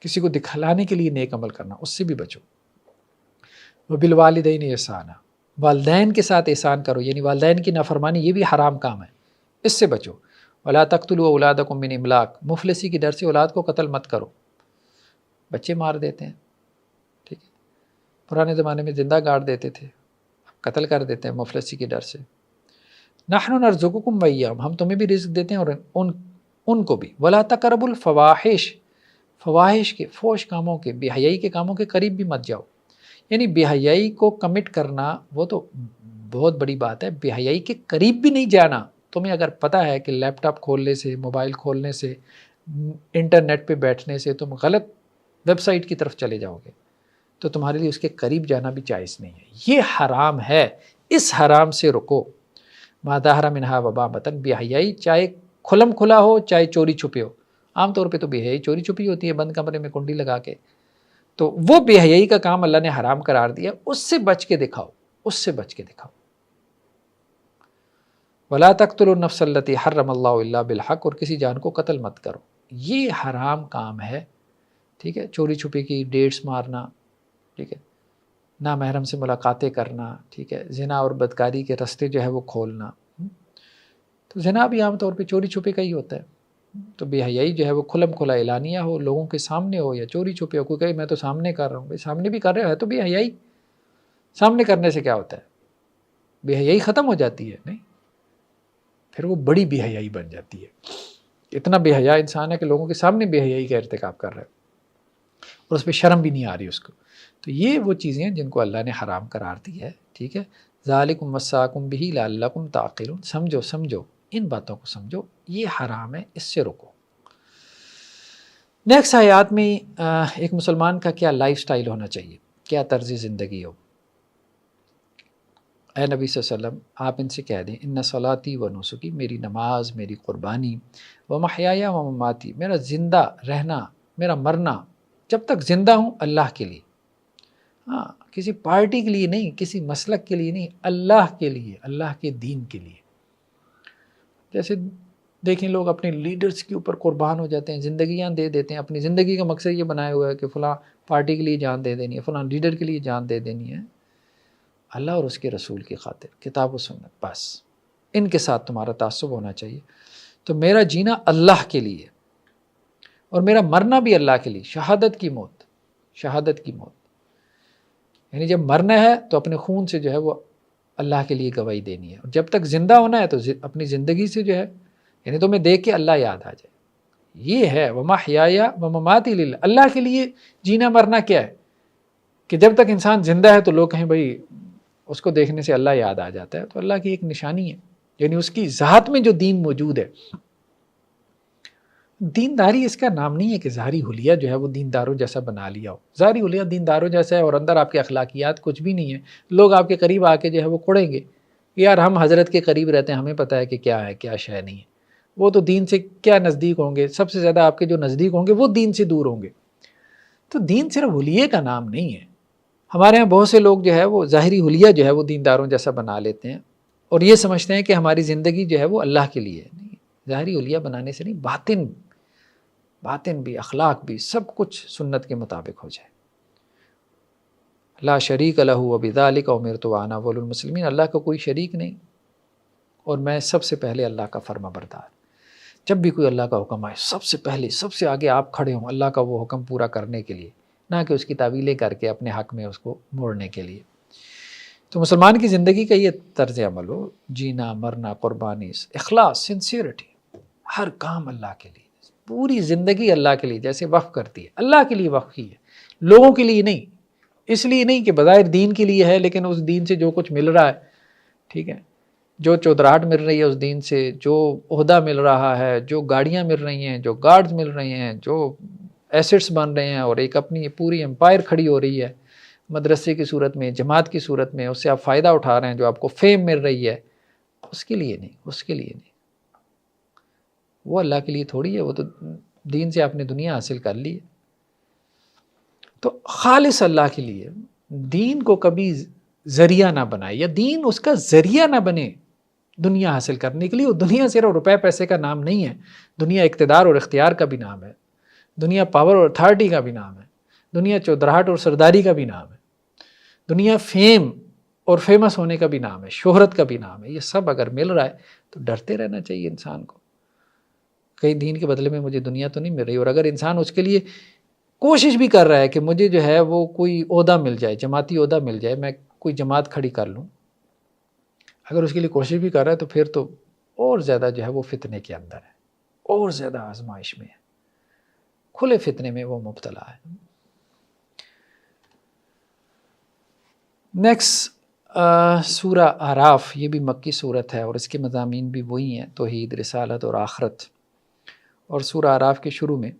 کسی کو دکھلانے کے لیے نیک عمل کرنا، اس سے بھی بچو۔ وبالوالدین احسانا، والدین کے ساتھ احسان کرو، یعنی والدین کی نافرمانی یہ بھی حرام کام ہے، اس سے بچو۔ ولا تقتلوا اولادکم من املاق، مفلسی کی ڈر سے اولاد کو قتل مت کرو، بچے مار دیتے ہیں، ٹھیک ہے، پرانے زمانے میں زندہ گاڑ دیتے تھے، قتل کر دیتے ہیں مفلسی کی ڈر سے۔ نحن نرزقکم وایاہم، ہم تمہیں بھی رزق دیتے ہیں اور ان کو بھی۔ ولا تقربوا الفواحش، فواحش کے، فوش کاموں کے، بے حیائی کے کاموں کے قریب بھی مت جاؤ، یعنی بے حیائی کو کمٹ کرنا وہ تو بہت بڑی بات ہے، بے حیائی کے قریب بھی نہیں جانا۔ تمہیں اگر پتہ ہے کہ لیپ ٹاپ کھولنے سے، موبائل کھولنے سے، انٹرنیٹ پہ بیٹھنے سے تم غلط ویب سائٹ کی طرف چلے جاؤ گے، تو تمہارے لیے اس کے قریب جانا بھی جائز نہیں ہے. یہ حرام ہے، اس حرام سے رکو. ما ظہر منہا وباطن، بے حیائی چاہے کھلم کھلا ہو چاہے چوری چھپے ہو. عام طور پہ تو بے حیائی چوری چھپی ہوتی ہے بند کمرے میں کنڈی لگا کے، تو وہ بے حیائی کا کام اللہ نے حرام قرار دیا، اس سے بچ کے دکھاؤ، اس سے بچ کے دکھاؤ. ولا تقتلوا النفس التي حرم اللہ الا بالحق، اور کسی جان کو قتل مت کرو. یہ حرام کام ہے، ٹھیک ہے. چوری چھپے کی ڈیٹس مارنا، ٹھیک ہے، نامحرم سے ملاقاتیں کرنا، ٹھیک ہے، زنا اور بدکاری کے رستے جو ہے وہ کھولنا. تو زنا بھی عام طور پہ چوری چھپے کا ہی ہوتا ہے. تو بے حیائی جو ہے وہ کھلم کھلا اعلانیہ ہو، لوگوں کے سامنے ہو، یا چوری چھپے ہو. کوئی کہے میں تو سامنے کر رہا ہوں، بھائی سامنے بھی کر رہے ہے تو بے حیائی. سامنے کرنے سے کیا ہوتا ہے؟ بے حیائی ختم ہو جاتی ہے؟ نہیں، پھر وہ بڑی بے حیائی بن جاتی ہے. اتنا بے حیا انسان ہے کہ لوگوں کے سامنے بے حیائی کا ارتکاب کر رہا ہے اور اس پہ شرم بھی نہیں آ رہی اس کو. تو یہ وہ چیزیں ہیں جن کو اللہ نے حرام قرار دی ہے، ٹھیک ہے. ذالکم وصاکم بہ لعلکم تعقلون، سمجھو ان باتوں کو سمجھو، یہ حرام ہے، اس سے رکو. نیکسٹ آیات میں ایک مسلمان کا کیا لائف سٹائل ہونا چاہیے، کیا طرز زندگی ہو. اے نبی صلی اللہ علیہ وسلم آپ ان سے کہہ دیں ان صلاتی و نسکی، میری نماز، میری قربانی، و محیایا و مماتی، میرا زندہ رہنا، میرا مرنا، جب تک زندہ ہوں اللہ کے لیے. ہاں، کسی پارٹی کے لیے نہیں، کسی مسلک کے لیے نہیں، اللہ کے لیے، اللہ کے دین کے لیے. جیسے دیکھیں لوگ اپنے لیڈرز کے اوپر قربان ہو جاتے ہیں، زندگیاں دے دیتے ہیں. اپنی زندگی کا مقصد یہ بنایا ہوا ہے کہ فلاں پارٹی کے لیے جان دے دینی ہے، فلاں لیڈر کے لیے جان دے دینی ہے. اللہ اور اس کے رسول کی خاطر، کتاب و سنت، بس ان کے ساتھ تمہارا تعصب ہونا چاہیے. تو میرا جینا اللہ کے لیے اور میرا مرنا بھی اللہ کے لیے. شہادت کی موت، شہادت کی موت، یعنی جب مرنا ہے تو اپنے خون سے جو ہے وہ اللہ کے لیے گواہی دینی ہے. اور جب تک زندہ ہونا ہے تو اپنی زندگی سے جو ہے، یعنی تمہیں دیکھ کے اللہ یاد آ جائے. یہ ہے وَمَحْيَايَ وَمَمَاتِي لِلَّهِ. اللہ کے لیے جینا مرنا کیا ہے کہ جب تک انسان زندہ ہے تو لوگ کہیں بھائی اس کو دیکھنے سے اللہ یاد آ جاتا ہے. تو اللہ کی ایک نشانی ہے، یعنی اس کی ذات میں جو دین موجود ہے. دینداری اس کا نام نہیں ہے کہ ظاہری حلیہ جو ہے وہ دینداروں جیسا بنا لیا ہو. ظاہری حلیہ دینداروں جیسا ہے اور اندر آپ کے اخلاقیات کچھ بھی نہیں ہے. لوگ آپ کے قریب آ کے جو ہے وہ کھڑیں گے، یار ہم حضرت کے قریب رہتے ہیں، ہمیں پتہ ہے کہ کیا ہے کیا شے نہیں ہے. وہ تو دین سے کیا نزدیک ہوں گے، سب سے زیادہ آپ کے جو نزدیک ہوں گے وہ دین سے دور ہوں گے. تو دین صرف حلیے کا نام نہیں ہے. ہمارے ہاں بہت سے لوگ جو ہے وہ ظاہری حلیہ جو ہے وہ دینداروں جیسا بنا لیتے ہیں اور یہ سمجھتے ہیں کہ ہماری زندگی جو ہے وہ اللہ کے لیے ہے. نہیں، ظاہری حلیہ بنانے سے نہیں، باطن بھی، اخلاق بھی، سب کچھ سنت کے مطابق ہو جائے. لا شریک لہ وبذالک امرت وانا اول المسلمین. اللہ کا کوئی شریک نہیں اور میں سب سے پہلے اللہ کا فرما بردار. جب بھی کوئی اللہ کا حکم آئے سب سے پہلے، سب سے آگے آپ کھڑے ہوں اللہ کا وہ حکم پورا کرنے کے لیے، نہ کہ اس کی تعویلیں کر کے اپنے حق میں اس کو موڑنے کے لیے. تو مسلمان کی زندگی کا یہ طرز عمل ہو، جینا مرنا، قربانی، اخلاص، سنسیئرٹی، ہر کام اللہ کے لیے، پوری زندگی اللہ کے لیے جیسے وقف کرتی ہے، اللہ کے لیے وقف کی ہے، لوگوں کے لیے نہیں. اس لیے نہیں کہ بظاہر دین کے لیے ہے لیکن اس دین سے جو کچھ مل رہا ہے، ٹھیک ہے، جو چودراہٹ مل رہی ہے اس دین سے، جو عہدہ مل رہا ہے، جو گاڑیاں مل رہی ہیں، جو گارڈز مل رہے ہیں، جو ایسٹس بن رہے ہیں اور ایک اپنی پوری امپائر کھڑی ہو رہی ہے مدرسے کی صورت میں، جماعت کی صورت میں، اس سے آپ فائدہ اٹھا رہے ہیں، جو آپ کو فیم مل رہی ہے، اس کے لیے نہیں، اس کے لیے نہیں. وہ اللہ کے لیے تھوڑی ہے، وہ تو دین سے آپ نے دنیا حاصل کر لی ہے. تو خالص اللہ کے لیے. دین کو کبھی ذریعہ نہ بنائے، یا دین اس کا ذریعہ نہ بنے دنیا حاصل کرنے کے لیے. دنیا صرف روپے پیسے کا نام نہیں ہے، دنیا اقتدار اور اختیار کا بھی نام ہے، دنیا پاور اور اتھارٹی کا بھی نام ہے، دنیا چودراہٹ اور سرداری کا بھی نام ہے، دنیا فیم اور فیمس ہونے کا بھی نام ہے، شہرت کا بھی نام ہے. یہ سب اگر مل رہا ہے تو ڈرتے رہنا چاہیے انسان کو. کہیں دین کے بدلے میں مجھے دنیا تو نہیں مل رہی. اور اگر انسان اس کے لیے کوشش بھی کر رہا ہے کہ مجھے جو ہے وہ کوئی عہدہ مل جائے، جماعتی عہدہ مل جائے، میں کوئی جماعت کھڑی کر لوں، اگر اس کے لیے کوشش بھی کر رہا ہے تو پھر تو اور زیادہ جو ہے وہ فتنے کے اندر ہے، اور زیادہ آزمائش میں ہے، کھلے فتنے میں وہ مبتلا ہے. نیکسٹ سورہ اعراف، یہ بھی مکی صورت ہے اور اس کے مضامین بھی وہی ہیں، توحید، رسالت اور آخرت. اور سورہ اعراف کے شروع میں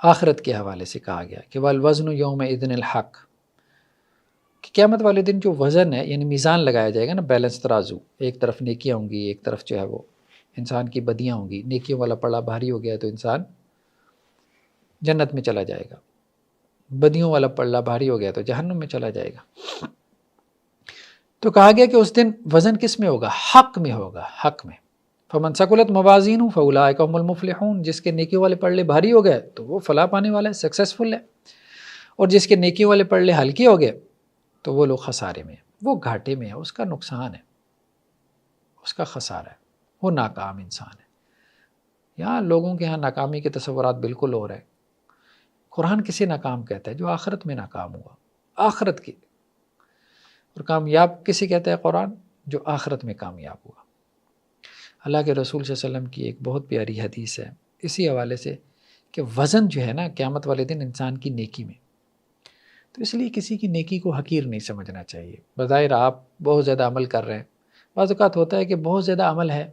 آخرت کے حوالے سے کہا گیا کہ والوزن یومئذ الحق، کہ قیامت والے دن جو وزن ہے یعنی میزان لگایا جائے گا نا، بیلنس ترازو، ایک طرف نیکیاں ہوں گی، ایک طرف جو ہے وہ انسان کی بدیاں ہوں گی، نیکیوں والا پڑا بھاری ہو گیا تو انسان جنت میں چلا جائے گا، بدیوں والا پلڑا بھاری ہو گیا تو جہنم میں چلا جائے گا۔ تو کہا گیا کہ اس دن وزن کس میں ہوگا؟ حق میں ہوگا، حق میں۔ فمن ثقلت موازینہ فاولئک هم المفلحون، جس کے نیکی والے پلڑے بھاری ہو گئے تو وہ فلاح پانے والا ہے، سکسیسفل ہے، اور جس کے نیکی والے پلڑے ہلکے ہو گئے تو وہ لوگ خسارے میں، وہ گھاٹے میں ہے، اس کا نقصان ہے، اس کا خسارہ ہے، وہ ناکام انسان ہے۔ یہاں لوگوں کے ہاں ناکامی کے تصورات بالکل ہو رہے ہیں۔ قرآن کسے ناکام کہتا ہے؟ جو آخرت میں ناکام ہوا، آخرت کی، اور کامیاب کسے کہتا ہے قرآن؟ جو آخرت میں کامیاب ہوا۔ اللہ کے رسول صلی اللہ علیہ وسلم کی ایک بہت پیاری حدیث ہے اسی حوالے سے کہ وزن جو ہے نا قیامت والے دن انسان کی نیکی میں، تو اس لیے کسی کی نیکی کو حقیر نہیں سمجھنا چاہیے۔ بظاہر آپ بہت زیادہ عمل کر رہے ہیں، بعض اوقات ہوتا ہے کہ بہت زیادہ عمل ہے،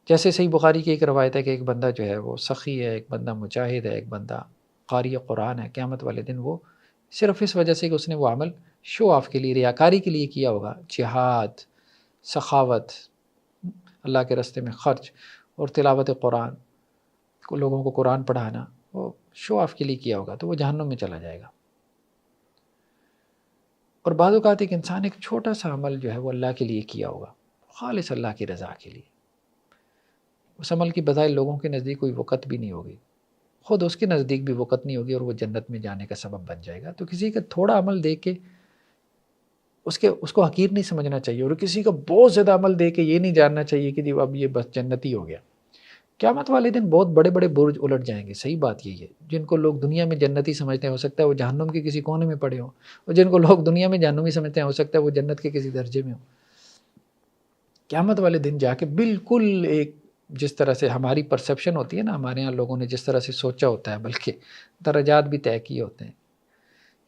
جیسے صحیح بخاری کی ایک روایت ہے کہ ایک بندہ جو ہے وہ سخی ہے، ایک بندہ مجاہد ہے، ایک بندہ قاری قرآن ہے، قیامت والے دن وہ صرف اس وجہ سے کہ اس نے وہ عمل شو آف کے لیے، ریاکاری کے لیے کیا ہوگا، جہاد، سخاوت، اللہ کے راستے میں خرچ اور تلاوت قرآن، لوگوں کو قرآن پڑھانا، وہ شو آف کے لیے کیا ہوگا تو وہ جہنم میں چلا جائے گا۔ اور بعض اوقات ایک انسان ایک چھوٹا سا عمل جو ہے وہ اللہ کے لیے کیا ہوگا، خالص اللہ کی رضا کے لیے، اس عمل کی بظاہر لوگوں کے نزدیک کوئی وقت بھی نہیں ہوگی، خود اس کے نزدیک بھی وقت نہیں ہوگی، اور وہ جنت میں جانے کا سبب بن جائے گا۔ تو کسی کا تھوڑا عمل دیکھ کے اس کو حقیر نہیں سمجھنا چاہیے، اور کسی کا بہت زیادہ عمل دیکھ کے یہ نہیں جاننا چاہیے کہ جی اب یہ بس جنتی ہو گیا۔ قیامت والے دن بہت بڑے بڑے برج الٹ جائیں گے، صحیح بات یہی ہے۔ جن کو لوگ دنیا میں جنتی سمجھتے ہیں ہو سکتا ہے وہ جہنم کے کسی کونے میں پڑے ہوں، اور جن کو لوگ دنیا میں جہنمی سمجھتے ہیں ہو سکتا ہے وہ جنت کے کسی درجے میں ہوں۔ قیامت والے دن جا کے بالکل ایک جس طرح سے ہماری پرسیپشن ہوتی ہے نا، ہمارے ہاں لوگوں نے جس طرح سے سوچا ہوتا ہے، بلکہ درجات بھی طے کیے ہوتے ہیں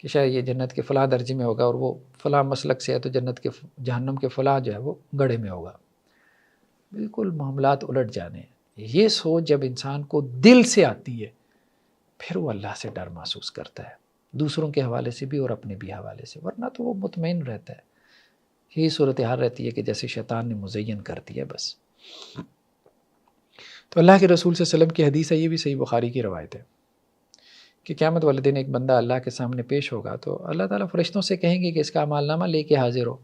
کہ شاید یہ جنت کے فلاں درجے میں ہوگا، اور وہ فلاں مسلک سے ہے تو جہنم کے فلاں جو ہے وہ گڑھے میں ہوگا۔ بالکل معاملات الٹ جانے ہیں۔ یہ سوچ جب انسان کو دل سے آتی ہے پھر وہ اللہ سے ڈر محسوس کرتا ہے، دوسروں کے حوالے سے بھی اور اپنے بھی حوالے سے، ورنہ تو وہ مطمئن رہتا ہے۔ یہی صورتحال رہتی ہے کہ جیسے شیطان نے مزین کر دیا بس۔ تو اللہ کے رسول صلی اللہ علیہ وسلم کی حدیث ہے، یہ بھی صحیح بخاری کی روایت ہے کہ قیامت والے دن ایک بندہ اللہ کے سامنے پیش ہوگا تو اللہ تعالیٰ فرشتوں سے کہیں گے کہ اس کا اعمال نامہ لے کے حاضر ہو،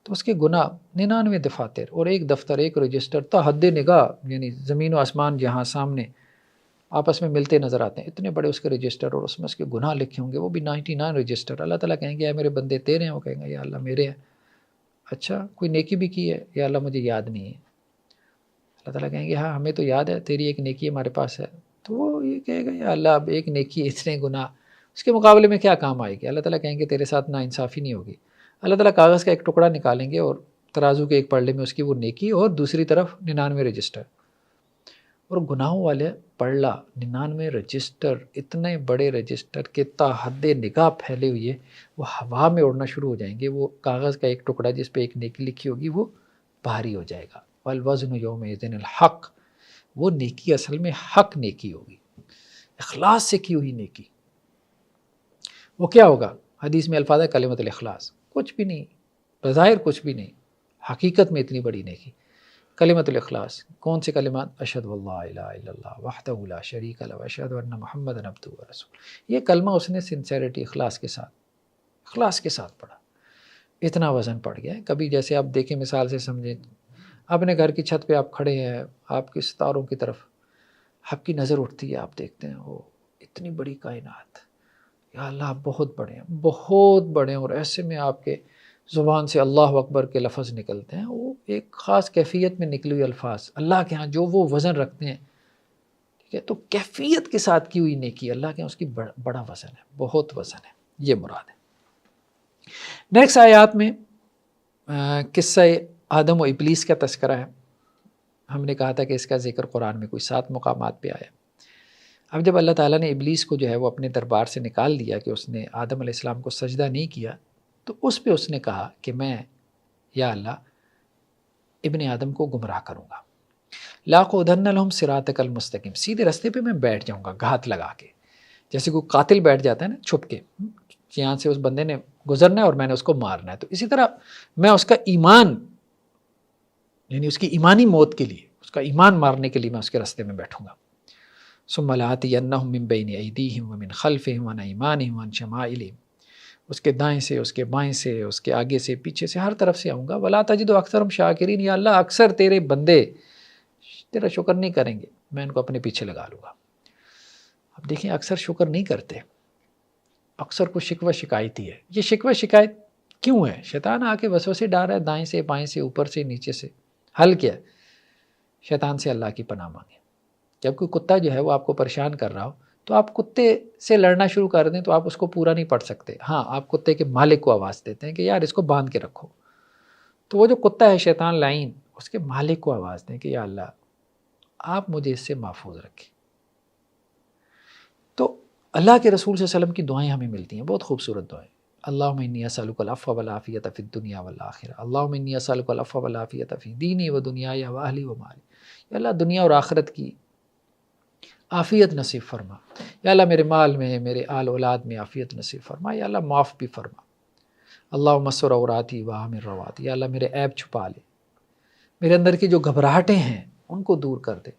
تو اس کے گناہ 99 دفاتر اور ایک دفتر، ایک رجسٹر تا حد نگاہ، یعنی زمین و آسمان جہاں سامنے آپس میں ملتے نظر آتے ہیں، اتنے بڑے اس کے رجسٹر، اور اس میں اس کے گناہ لکھے ہوں گے، وہ بھی 99 رجسٹر۔ اللہ تعالیٰ کہیں گے اے میرے بندے تیرے ہیں؟ وہ کہیں گے یا اللہ میرے ہیں۔ اچھا کوئی نیکی بھی کی ہے؟ یا اللہ مجھے یاد نہیں ہے۔ اللہ تعالیٰ کہیں گے ہاں ہمیں تو یاد ہے، تیری ایک نیکی ہمارے پاس ہے۔ تو وہ یہ کہے گا یا اللہ اب ایک نیکی اتنے گناہ اس کے مقابلے میں کیا کام آئے گی؟ اللہ تعالیٰ کہیں گے تیرے ساتھ ناانصافی نہیں ہوگی۔ اللہ تعالیٰ کاغذ کا ایک ٹکڑا نکالیں گے اور ترازو کے ایک پلڑے میں اس کی وہ نیکی اور دوسری طرف 99 رجسٹر، اور گناہوں والے پلڑا 99 رجسٹر، اتنے بڑے رجسٹر کے تا حد نگاہ پھیلے ہوئے وہ ہوا میں اڑنا شروع ہو جائیں گے۔ وہ کاغذ کا ایک ٹکڑا جس پہ ایک نیکی لکھی ہوگی وہ بھاری ہو جائے گا۔ والوزن یومئذ الحق، وہ نیکی اصل میں حق نیکی ہوگی، اخلاص سے کی ہوئی نیکی۔ وہ کیا ہوگا؟ حدیث میں الفاظ ہے کلمۃ الاخلاص، کچھ بھی نہیں، بظاہر کچھ بھی نہیں، حقیقت میں اتنی بڑی نیکی کلمۃ الاخلاص۔ کون سے کلمات؟ اشہد اللہ الہ الا اللہ وحدہ لا شریک لہ واشہد ان محمدا عبدہ ورسولہ۔ یہ کلمہ اس نے سنسیریٹی، اخلاص کے ساتھ پڑھا، اتنا وزن پڑ گیا ہے۔ کبھی جیسے آپ دیکھیں، مثال سے سمجھیں، اپنے گھر کی چھت پہ آپ کھڑے ہیں، آپ کی ستاروں کی طرف آپ کی نظر اٹھتی ہے، آپ دیکھتے ہیں وہ اتنی بڑی کائنات، یا اللہ آپ بہت بڑے ہیں، بہت بڑے ہیں، اور ایسے میں آپ کے زبان سے اللہ اکبر کے لفظ نکلتے ہیں، وہ ایک خاص کیفیت میں نکلی ہوئی الفاظ، اللہ کے ہاں جو وہ وزن رکھتے ہیں، ٹھیک ہے؟ تو کیفیت کے ساتھ کی ہوئی نیکی اللہ کے ہاں اس کی بڑا وزن ہے، بہت وزن ہے، یہ مراد ہے۔ نیکسٹ آیات میں قصہ آدم و ابلیس کا تذکرہ ہے۔ ہم نے کہا تھا کہ اس کا ذکر قرآن میں کوئی 7 مقامات پہ آیا۔ اب جب اللہ تعالیٰ نے ابلیس کو جو ہے وہ اپنے دربار سے نکال دیا کہ اس نے آدم علیہ السلام کو سجدہ نہیں کیا، تو اس پہ اس نے کہا کہ میں یا اللہ ابن آدم کو گمراہ کروں گا، لاقعدن لہم صراطک المستقیم، سیدھے رستے پہ میں بیٹھ جاؤں گا گھات لگا کے، جیسے کوئی قاتل بیٹھ جاتا ہے نا چھپ کے، یہاں سے اس بندے نے گزرنا ہے اور میں نے اس کو مارنا ہے، تو اسی طرح میں اس کا ایمان، یعنی اس کی ایمانی موت کے لیے، اس کا ایمان مارنے کے لیے میں اس کے راستے میں بیٹھوں گا۔ ثم لآتینہم من بین ایدیہم ومن خلفہم وعن ایمانہم وعن شمائلہم، اس کے دائیں سے، اس کے بائیں سے، اس کے آگے سے، پیچھے سے، ہر طرف سے آؤں گا۔ ولا تجد اکثرہم شاکرین، یا اللہ اکثر تیرے بندے تیرا شکر نہیں کریں گے، میں ان کو اپنے پیچھے لگا لوں گا۔ اب دیکھیں اکثر شکر نہیں کرتے، اکثر کو شکوہ شکایت ہی ہے۔ یہ شکوہ شکایت کیوں ہے؟ شیطان آ کے وسوسے ڈال رہا ہے دائیں سے، بائیں سے، اوپر سے، نیچے سے۔ حل کیا ہے؟ شیطان سے اللہ کی پناہ مانگیں۔ جب کوئی کتا جو ہے وہ آپ کو پریشان کر رہا ہو تو آپ کتے سے لڑنا شروع کر دیں تو آپ اس کو پورا نہیں پڑھ سکتے، ہاں آپ کتے کے مالک کو آواز دیتے ہیں کہ یار اس کو باندھ کے رکھو، تو وہ جو کتا ہے شیطان لعین، اس کے مالک کو آواز دیں کہ یا اللہ آپ مجھے اس سے محفوظ رکھیں۔ تو اللہ کے رسول صلی اللہ علیہ وسلم کی دعائیں ہمیں ملتی ہیں، بہت خوبصورت دعائیں۔ اللہم انی اسألک العفو والعافیۃ فی الدنیا والآخرہ، اللہم انی اسألک العفو والعافیۃ فی دینی و دنیای و اہلی و مالی، یا اللہ دنیا اور آخرت کی عافیت نصیب فرما، یا اللہ میرے مال میں، میرے آل اولاد میں عافیت نصیب فرما، یا اللہ معاف بھی فرما۔ اللہم استر عوراتی وآمن رواتی، یا اللہ میرے عیب چھپا لے، میرے اندر کی جو گھبراہٹیں ہیں ان کو دور کر دے۔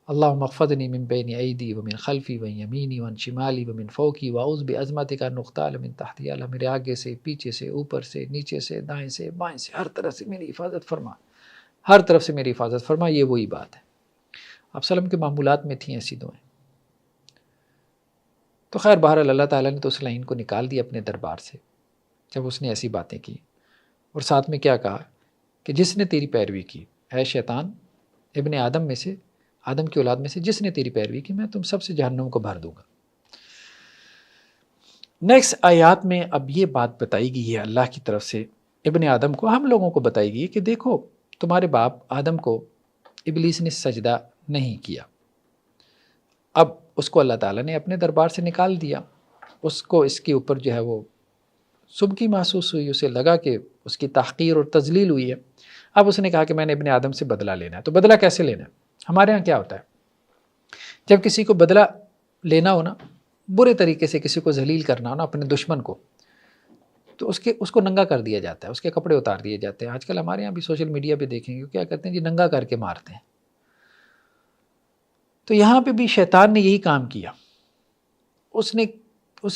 اللہم احفظنی من بین ایدی ومن خلفی ومن یمینی ومن شمالی ومن فوقی واعوذ بعظمتک ان اغتال من تحتی، یا اللہ میرے آگے سے، پیچھے سے، اوپر سے، نیچے سے، دائیں سے، بائیں سے، ہر طرف سے میری حفاظت فرما، ہر طرف سے میری حفاظت فرما۔ یہ وہی بات ہے، آپ وسلم کے معمولات میں تھیں ایسی دعائیں۔ تو خیر بہرحال اللہ تعالیٰ نے تو اس لائن کو نکال دیا اپنے دربار سے جب اس نے ایسی باتیں کی، اور ساتھ میں کیا کہا کہ جس نے تیری پیروی کی، اے شیطان، ابن آدم میں سے، آدم کی اولاد میں سے جس نے تیری پیروی کی، میں تم سب سے جہنم کو بھر دوں گا۔ نیکسٹ آیات میں اب یہ بات بتائی گئی ہے اللہ کی طرف سے ابن آدم کو، ہم لوگوں کو بتائی گئی ہے کہ دیکھو تمہارے باپ آدم کو ابلیس نے سجدہ نہیں کیا، اب اس کو اللہ تعالیٰ نے اپنے دربار سے نکال دیا، اس کو اس کے اوپر جو ہے وہ سبکی محسوس ہوئی، اسے لگا کہ اس کی تحقیر اور تذلیل ہوئی ہے۔ اب اس نے کہا کہ میں نے ابن آدم سے بدلہ لینا ہے۔ تو بدلہ کیسے لینا ہے؟ ہمارے ہاں کیا ہوتا ہے، جب کسی کو بدلہ لینا ہو نا، برے طریقے سے کسی کو ذلیل کرنا ہو نا، اپنے دشمن کو، تو اس کو ننگا کر دیا جاتا ہے، اس کے کپڑے اتار دیے جاتے ہیں۔ آج کل ہمارے یہاں بھی سوشل میڈیا پہ دیکھیں گے کیا کرتے ہیں جی، ننگا کر کے مارتے ہیں۔ تو یہاں پہ بھی شیطان نے یہی کام کیا، اس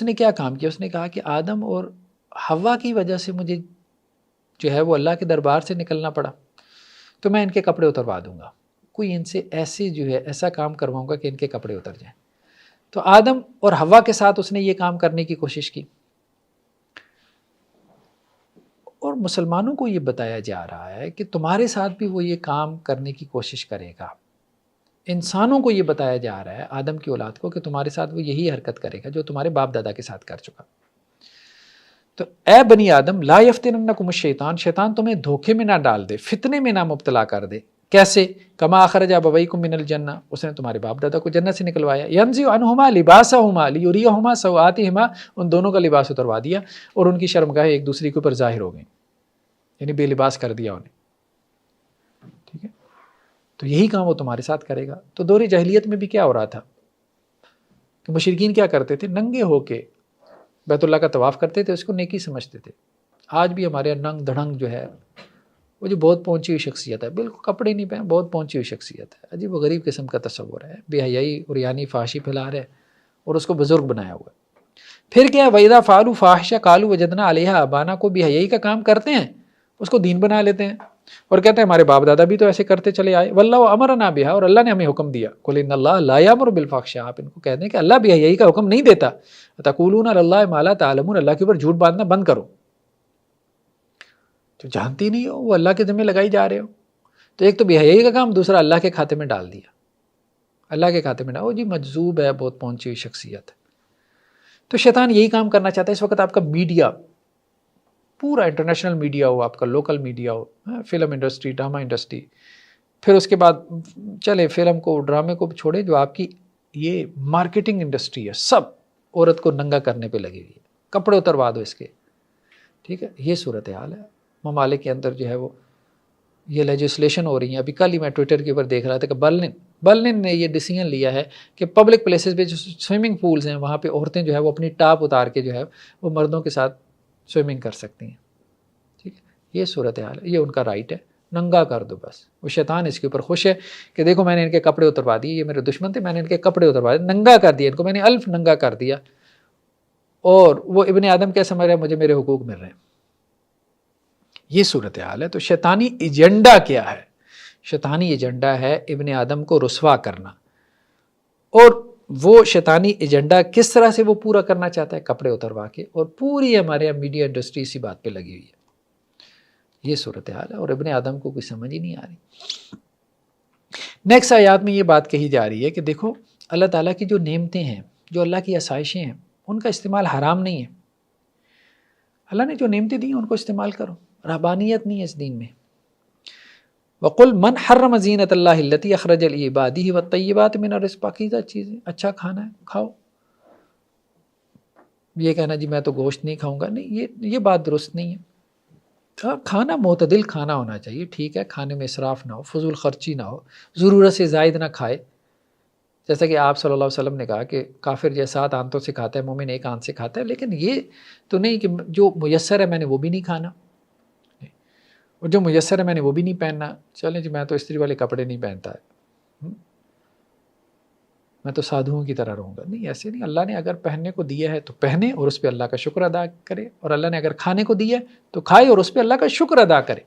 نے کیا کام کیا، اس نے کہا کہ آدم اور حوا کی وجہ سے مجھے جو ہے وہ اللہ کے دربار سے نکلنا پڑا، تو میں ان کے کپڑے اتروا دوں گا، کوئی ان سے ایسے جو ہے ایسا کام کرواؤں گا کہ ان کے کپڑے اتر جائیں۔ تو آدم اور حوا کے ساتھ اس نے یہ کام کرنے کی کوشش کی، اور مسلمانوں کو یہ بتایا جا رہا ہے کہ تمہارے ساتھ بھی وہ یہ کام کرنے کی کوشش کرے گا۔ انسانوں کو یہ بتایا جا رہا ہے، آدم کی اولاد کو، کہ تمہارے ساتھ وہ یہی حرکت کرے گا جو تمہارے باپ دادا کے ساتھ کر چکا۔ تو اے بنی آدم لا یفتننکم الشیطان، شیطان تمہیں دھوکے میں نہ ڈال دے، فتنے میں نہ مبتلا کر دے۔ کیسے؟ کما اخرج ابویکم من الجنہ، اس نے تمہارے باپ دادا کو جنت سے نکلوایا، ینزع عنہما لباسہما لیریہما سوآتہما، ان دونوں کا لباس اتروا دیا اور ان کی شرمگاہیں ایک دوسرے کے اوپر ظاہر ہو گئیں، یعنی بے لباس کر دیا انہیں۔ ٹھیک ہے، تو یہی کام وہ تمہارے ساتھ کرے گا۔ تو دور جاہلیت میں بھی کیا ہو رہا تھا کہ مشرکین کیا کرتے تھے، ننگے ہو کے بیت اللہ کا طواف کرتے تھے، اس کو نیکی سمجھتے تھے۔ آج بھی ہمارے یہاں ننگ دھڑنگ جو ہے وہ جو بہت پہنچی ہوئی شخصیت ہے، بالکل کپڑے نہیں پہنے، بہت پہنچی ہوئی شخصیت ہے، عجیب و غریب قسم کا تصور ہے، بے حیائی اور یعنی فحاشی پھیلا رہے اور اس کو بزرگ بنایا ہوا ہے۔ پھر کیا ہے، وَإِذَا فَعَلُوا فَاحِشَةً قَالُوا وَجَدْنَا عَلَيْهَا آبَانَا، کو بے حیائی کا کام کرتے ہیں اس کو دین بنا لیتے ہیں اور کہتے ہیں ہمارے باپ دادا بھی تو ایسے کرتے چلے آئے۔ وَاللَّهُ أَمَرَنَا بِهَا، اور اللہ نے ہمیں حکم دیا۔ قُلْ إِنَّ اللَّهَ لَا يَأْمُرُ بِالْفَحْشَاءِ، آپ ان کو کہہ دیں کہ اللہ بے حیائی کا حکم نہیں دیتا۔ وَتَقُولُونَ عَلَى اللَّهِ مَا لَا تَعْلَمُونَ، اللہ کے اوپر جھوٹ باندھنا بند کرو، جو جانتی نہیں ہو وہ اللہ کے ذمہ لگائی جا رہے ہو۔ تو ایک تو بے حیائی کا کام، دوسرا اللہ کے کھاتے میں ڈال دیا، اللہ کے کھاتے میں ڈال، جی مجذوب ہے، بہت پہنچی ہوئی شخصیت ہے۔ تو شیطان یہی کام کرنا چاہتا ہے۔ اس وقت آپ کا میڈیا، پورا انٹرنیشنل میڈیا ہو، آپ کا لوکل میڈیا ہو، فلم انڈسٹری، ڈرامہ انڈسٹری، پھر اس کے بعد چلے فلم کو، ڈرامے کو چھوڑے، جو آپ کی یہ مارکیٹنگ انڈسٹری ہے، سب عورت کو ننگا کرنے پہ لگی ہوئی ہے، کپڑے اتروا دو اس کے۔ ٹھیک ہے، یہ صورتحال ہے ممالک کے اندر جو ہے وہ یہ لیجسلیشن ہو رہی ہیں۔ ابھی کل ہی میں ٹویٹر کے اوپر دیکھ رہا تھا کہ برلن نے یہ ڈیسیجن لیا ہے کہ پبلک پلیسز پہ جو سوئمنگ پولز ہیں وہاں پہ عورتیں جو ہے وہ اپنی ٹاپ اتار کے جو ہے وہ مردوں کے ساتھ سوئمنگ کر سکتی ہیں. ٹھیک ہے، یہ صورتحال ہے، یہ ان کا رائٹ ہے، ننگا کر دو بس. وہ شیطان اس کے اوپر خوش ہے کہ دیکھو میں نے ان کے کپڑے اتروا دیے، یہ میرے دشمن تھے، میں نے ان کے کپڑے اتروا دیے، ننگا کر دیا ان کو، میں نے الف ننگا کر دیا. اور وہ ابن آدم کیا سمجھ رہا ہے، مجھے میرے حقوق مل رہے ہیں. یہ صورتحال ہے. تو شیطانی ایجنڈا کیا ہے؟ شیطانی ایجنڈا ہے ابن آدم کو رسوا کرنا. اور وہ شیطانی ایجنڈا کس طرح سے وہ پورا کرنا چاہتا ہے؟ کپڑے اتروا کے. اور پوری ہمارے یہاں میڈیا انڈسٹری اسی بات پہ لگی ہوئی ہے. یہ صورتحال ہے اور ابن آدم کو کوئی سمجھ ہی نہیں آ رہی. نیکسٹ آیات میں یہ بات کہی جا رہی ہے کہ دیکھو اللہ تعالیٰ کی جو نعمتیں ہیں، جو اللہ کی آسائشیں ہیں، ان کا استعمال حرام نہیں ہے. اللہ نے جو نعمتیں دی ہیں ان کو استعمال کرو، رہبانیت نہیں ہے اس دین میں. وَقُلْ مَنْ حَرَّمَ زِينَةَ اللَّهِ الَّتِي أَخْرَجَ لِعِبَادِهِ وَالطَّيِّبَاتِ مِنَ الرِّزْقِ. پاکیزہ چیزیں، اچھا کھانا ہے کھاؤ. یہ کہنا جی میں تو گوشت نہیں کھاؤں گا، نہیں، یہ بات درست نہیں ہے. کھانا معتدل کھانا ہونا چاہیے. ٹھیک ہے، کھانے میں اسراف نہ ہو، فضول خرچی نہ ہو، ضرورت سے زائد نہ کھائے. جیسا کہ آپ صلی اللہ علیہ وسلم نے کہا کہ کافر جو 7 آنتوں سے کھاتا ہے، مومن 1 آنت سے کھاتا ہے. لیکن یہ تو نہیں کہ جو میسر ہے میں نے وہ بھی نہیں کھانا، اور جو میسر ہے میں نے وہ بھی نہیں پہننا. چلیں جی میں تو استری والے کپڑے نہیں پہنتا ہے، میں تو سادھوؤں کی طرح رہوں گا. نہیں، ایسے نہیں. اللہ نے اگر پہننے کو دیا ہے تو پہنے اور اس پہ اللہ کا شکر ادا کرے، اور اللہ نے اگر کھانے کو دیا ہے تو کھائے اور اس پہ اللہ کا شکر ادا کرے.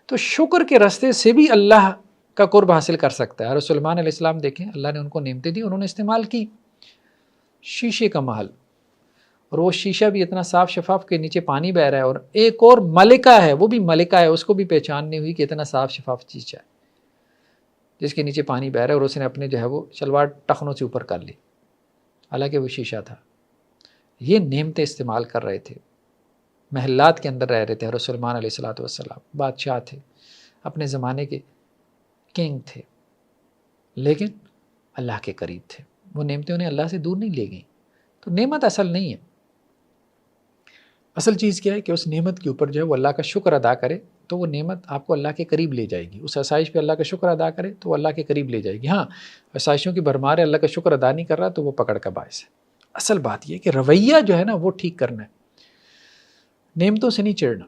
تو شکر کے راستے سے بھی اللہ کا قرب حاصل کر سکتا ہے. سلیمان علیہ السلام دیکھیں، اللہ نے ان کو نعمتیں دی، انہوں نے استعمال کی. شیشے کا محل، اور وہ شیشہ بھی اتنا صاف شفاف کہ نیچے پانی بہہ رہا ہے، اور ایک اور ملکہ ہے، وہ بھی ملکہ ہے، اس کو بھی پہچان نہیں ہوئی کہ اتنا صاف شفاف شیشہ ہے جس کے نیچے پانی بہہ رہا ہے، اور اس نے اپنے جو ہے وہ شلوار ٹخنوں سے اوپر کر لی، حالانکہ وہ شیشہ تھا. یہ نعمتیں استعمال کر رہے تھے، محلات کے اندر رہ رہے تھے. حضرت سلیمان علیہ السلام بادشاہ تھے، اپنے زمانے کے کنگ تھے، لیکن اللہ کے قریب تھے. وہ نعمتیں انہیں اللہ سے دور نہیں لے گئیں. تو نعمت اصل نہیں ہے. اصل چیز کیا ہے کہ اس نعمت کے اوپر جو ہے وہ اللہ کا شکر ادا کرے تو وہ نعمت آپ کو اللہ کے قریب لے جائے گی. اس آسائش پہ اللہ کا شکر ادا کرے تو وہ اللہ کے قریب لے جائے گی. ہاں، آسائشوں کی بھرمار ہے، اللہ کا شکر ادا نہیں کر رہا تو وہ پکڑ کا باعث ہے. اصل بات یہ ہے کہ رویہ جو ہے نا وہ ٹھیک کرنا ہے، نعمتوں سے نہیں چڑھنا.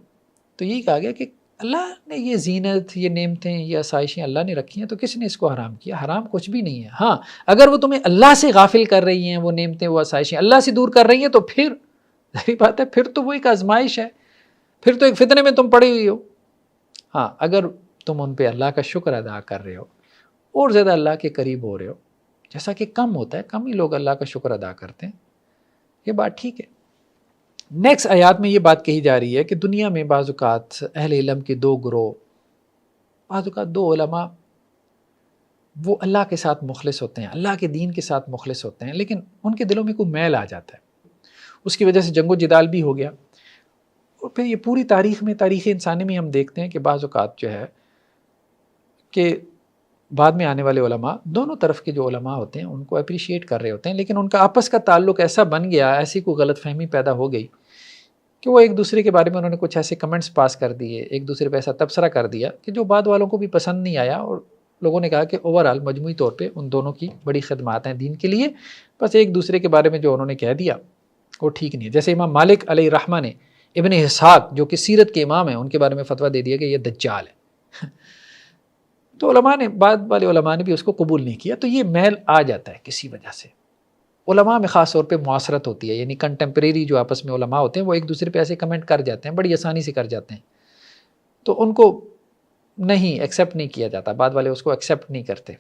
تو یہی کہا گیا کہ اللہ نے یہ زینت، یہ نعمتیں، یہ آسائشیں اللہ نے رکھی ہیں، تو کس نے اس کو حرام کیا؟ حرام کچھ بھی نہیں ہے. ہاں، اگر وہ تمہیں اللہ سے غافل کر رہی ہیں، وہ نعمتیں، وہ آسائشیں اللہ سے دور کر رہی ہیں، تو پھر ظاہری بات ہے پھر تو وہ ایک آزمائش ہے، پھر تو ایک فتنے میں تم پڑی ہوئی ہو. ہاں، اگر تم ان پہ اللہ کا شکر ادا کر رہے ہو اور زیادہ اللہ کے قریب ہو رہے ہو، جیسا کہ کم ہوتا ہے، کم ہی لوگ اللہ کا شکر ادا کرتے ہیں، یہ بات ٹھیک ہے. نیکسٹ آیات میں یہ بات کہی جا رہی ہے کہ دنیا میں بعض اوقات اہل علم کے 2 گروہ، بعض اوقات 2 علماء، وہ اللہ کے ساتھ مخلص ہوتے ہیں، اللہ کے دین کے ساتھ مخلص ہوتے ہیں، لیکن ان کے دلوں میں کوئی میل آ جاتا ہے، اس کی وجہ سے جنگ و جدال بھی ہو گیا. اور پھر یہ پوری تاریخ میں، تاریخ انسانی میں ہم دیکھتے ہیں کہ بعض اوقات جو ہے کہ بعد میں آنے والے علماء، دونوں طرف کے جو علماء ہوتے ہیں ان کو اپریشیٹ کر رہے ہوتے ہیں، لیکن ان کا آپس کا تعلق ایسا بن گیا، ایسی کوئی غلط فہمی پیدا ہو گئی کہ وہ ایک دوسرے کے بارے میں انہوں نے کچھ ایسے کمنٹس پاس کر دیے، ایک دوسرے پہ ایسا تبصرہ کر دیا کہ جو بعد والوں کو بھی پسند نہیں آیا. اور لوگوں نے کہا کہ اوورآل مجموعی طور پہ ان دونوں کی بڑی خدمات ہیں دین کے لیے، بس ایک دوسرے کے بارے میں جو انہوں نے کہہ دیا وہ ٹھیک نہیں ہے. جیسے امام مالک علیہ رحمہ نے ابن اسحاق جو کہ سیرت کے امام ہیں ان کے بارے میں فتویٰ دے دیا کہ یہ دجال ہے. تو علماء نے، بعد والے علماء نے بھی اس کو قبول نہیں کیا. تو یہ میل آ جاتا ہے کسی وجہ سے. علماء میں خاص طور پہ معاصرت ہوتی ہے، یعنی کنٹمپریری جو آپس میں علماء ہوتے ہیں وہ ایک دوسرے پہ ایسے کمنٹ کر جاتے ہیں، بڑی آسانی سے کر جاتے ہیں، تو ان کو نہیں ایکسیپٹ نہیں کیا جاتا، بعد والے اس کو ایکسیپٹ نہیں کرتے،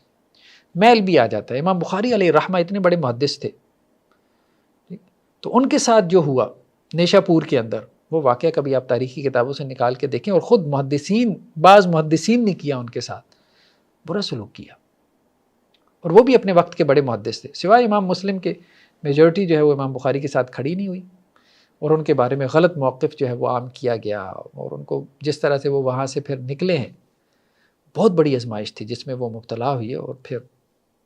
میل بھی آ جاتا ہے. امام بخاری علیہ رحمہ اتنے بڑے محدث تھے، تو ان کے ساتھ جو ہوا نیشا پور کے اندر، وہ واقعہ کبھی آپ تاریخی کتابوں سے نکال کے دیکھیں، اور خود محدثین، بعض محدثین نے کیا ان کے ساتھ برا سلوک کیا، اور وہ بھی اپنے وقت کے بڑے محدث تھے. سوائے امام مسلم کے میجورٹی جو ہے وہ امام بخاری کے ساتھ کھڑی نہیں ہوئی، اور ان کے بارے میں غلط موقف جو ہے وہ عام کیا گیا، اور ان کو جس طرح سے وہ وہاں سے پھر نکلے ہیں، بہت بڑی آزمائش تھی جس میں وہ مبتلا ہوئی ہے، اور پھر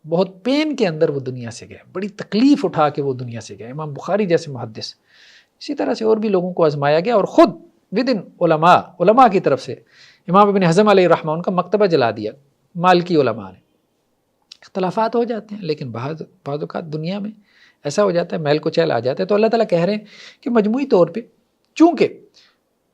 بہت پین کے اندر وہ دنیا سے گئے، بڑی تکلیف اٹھا کے وہ دنیا سے گئے. امام بخاری جیسے محدث، اسی طرح سے اور بھی لوگوں کو آزمایا گیا، اور خود ودن علماء کی طرف سے امام ابن حزم علیہ رحمہ ان کا مکتبہ جلا دیا مالکی علماء نے. اختلافات ہو جاتے ہیں، لیکن بعض اوقات دنیا میں ایسا ہو جاتا ہے، میل کچیل آ جاتا ہے. تو اللہ تعالیٰ کہہ رہے ہیں کہ مجموعی طور پہ چونکہ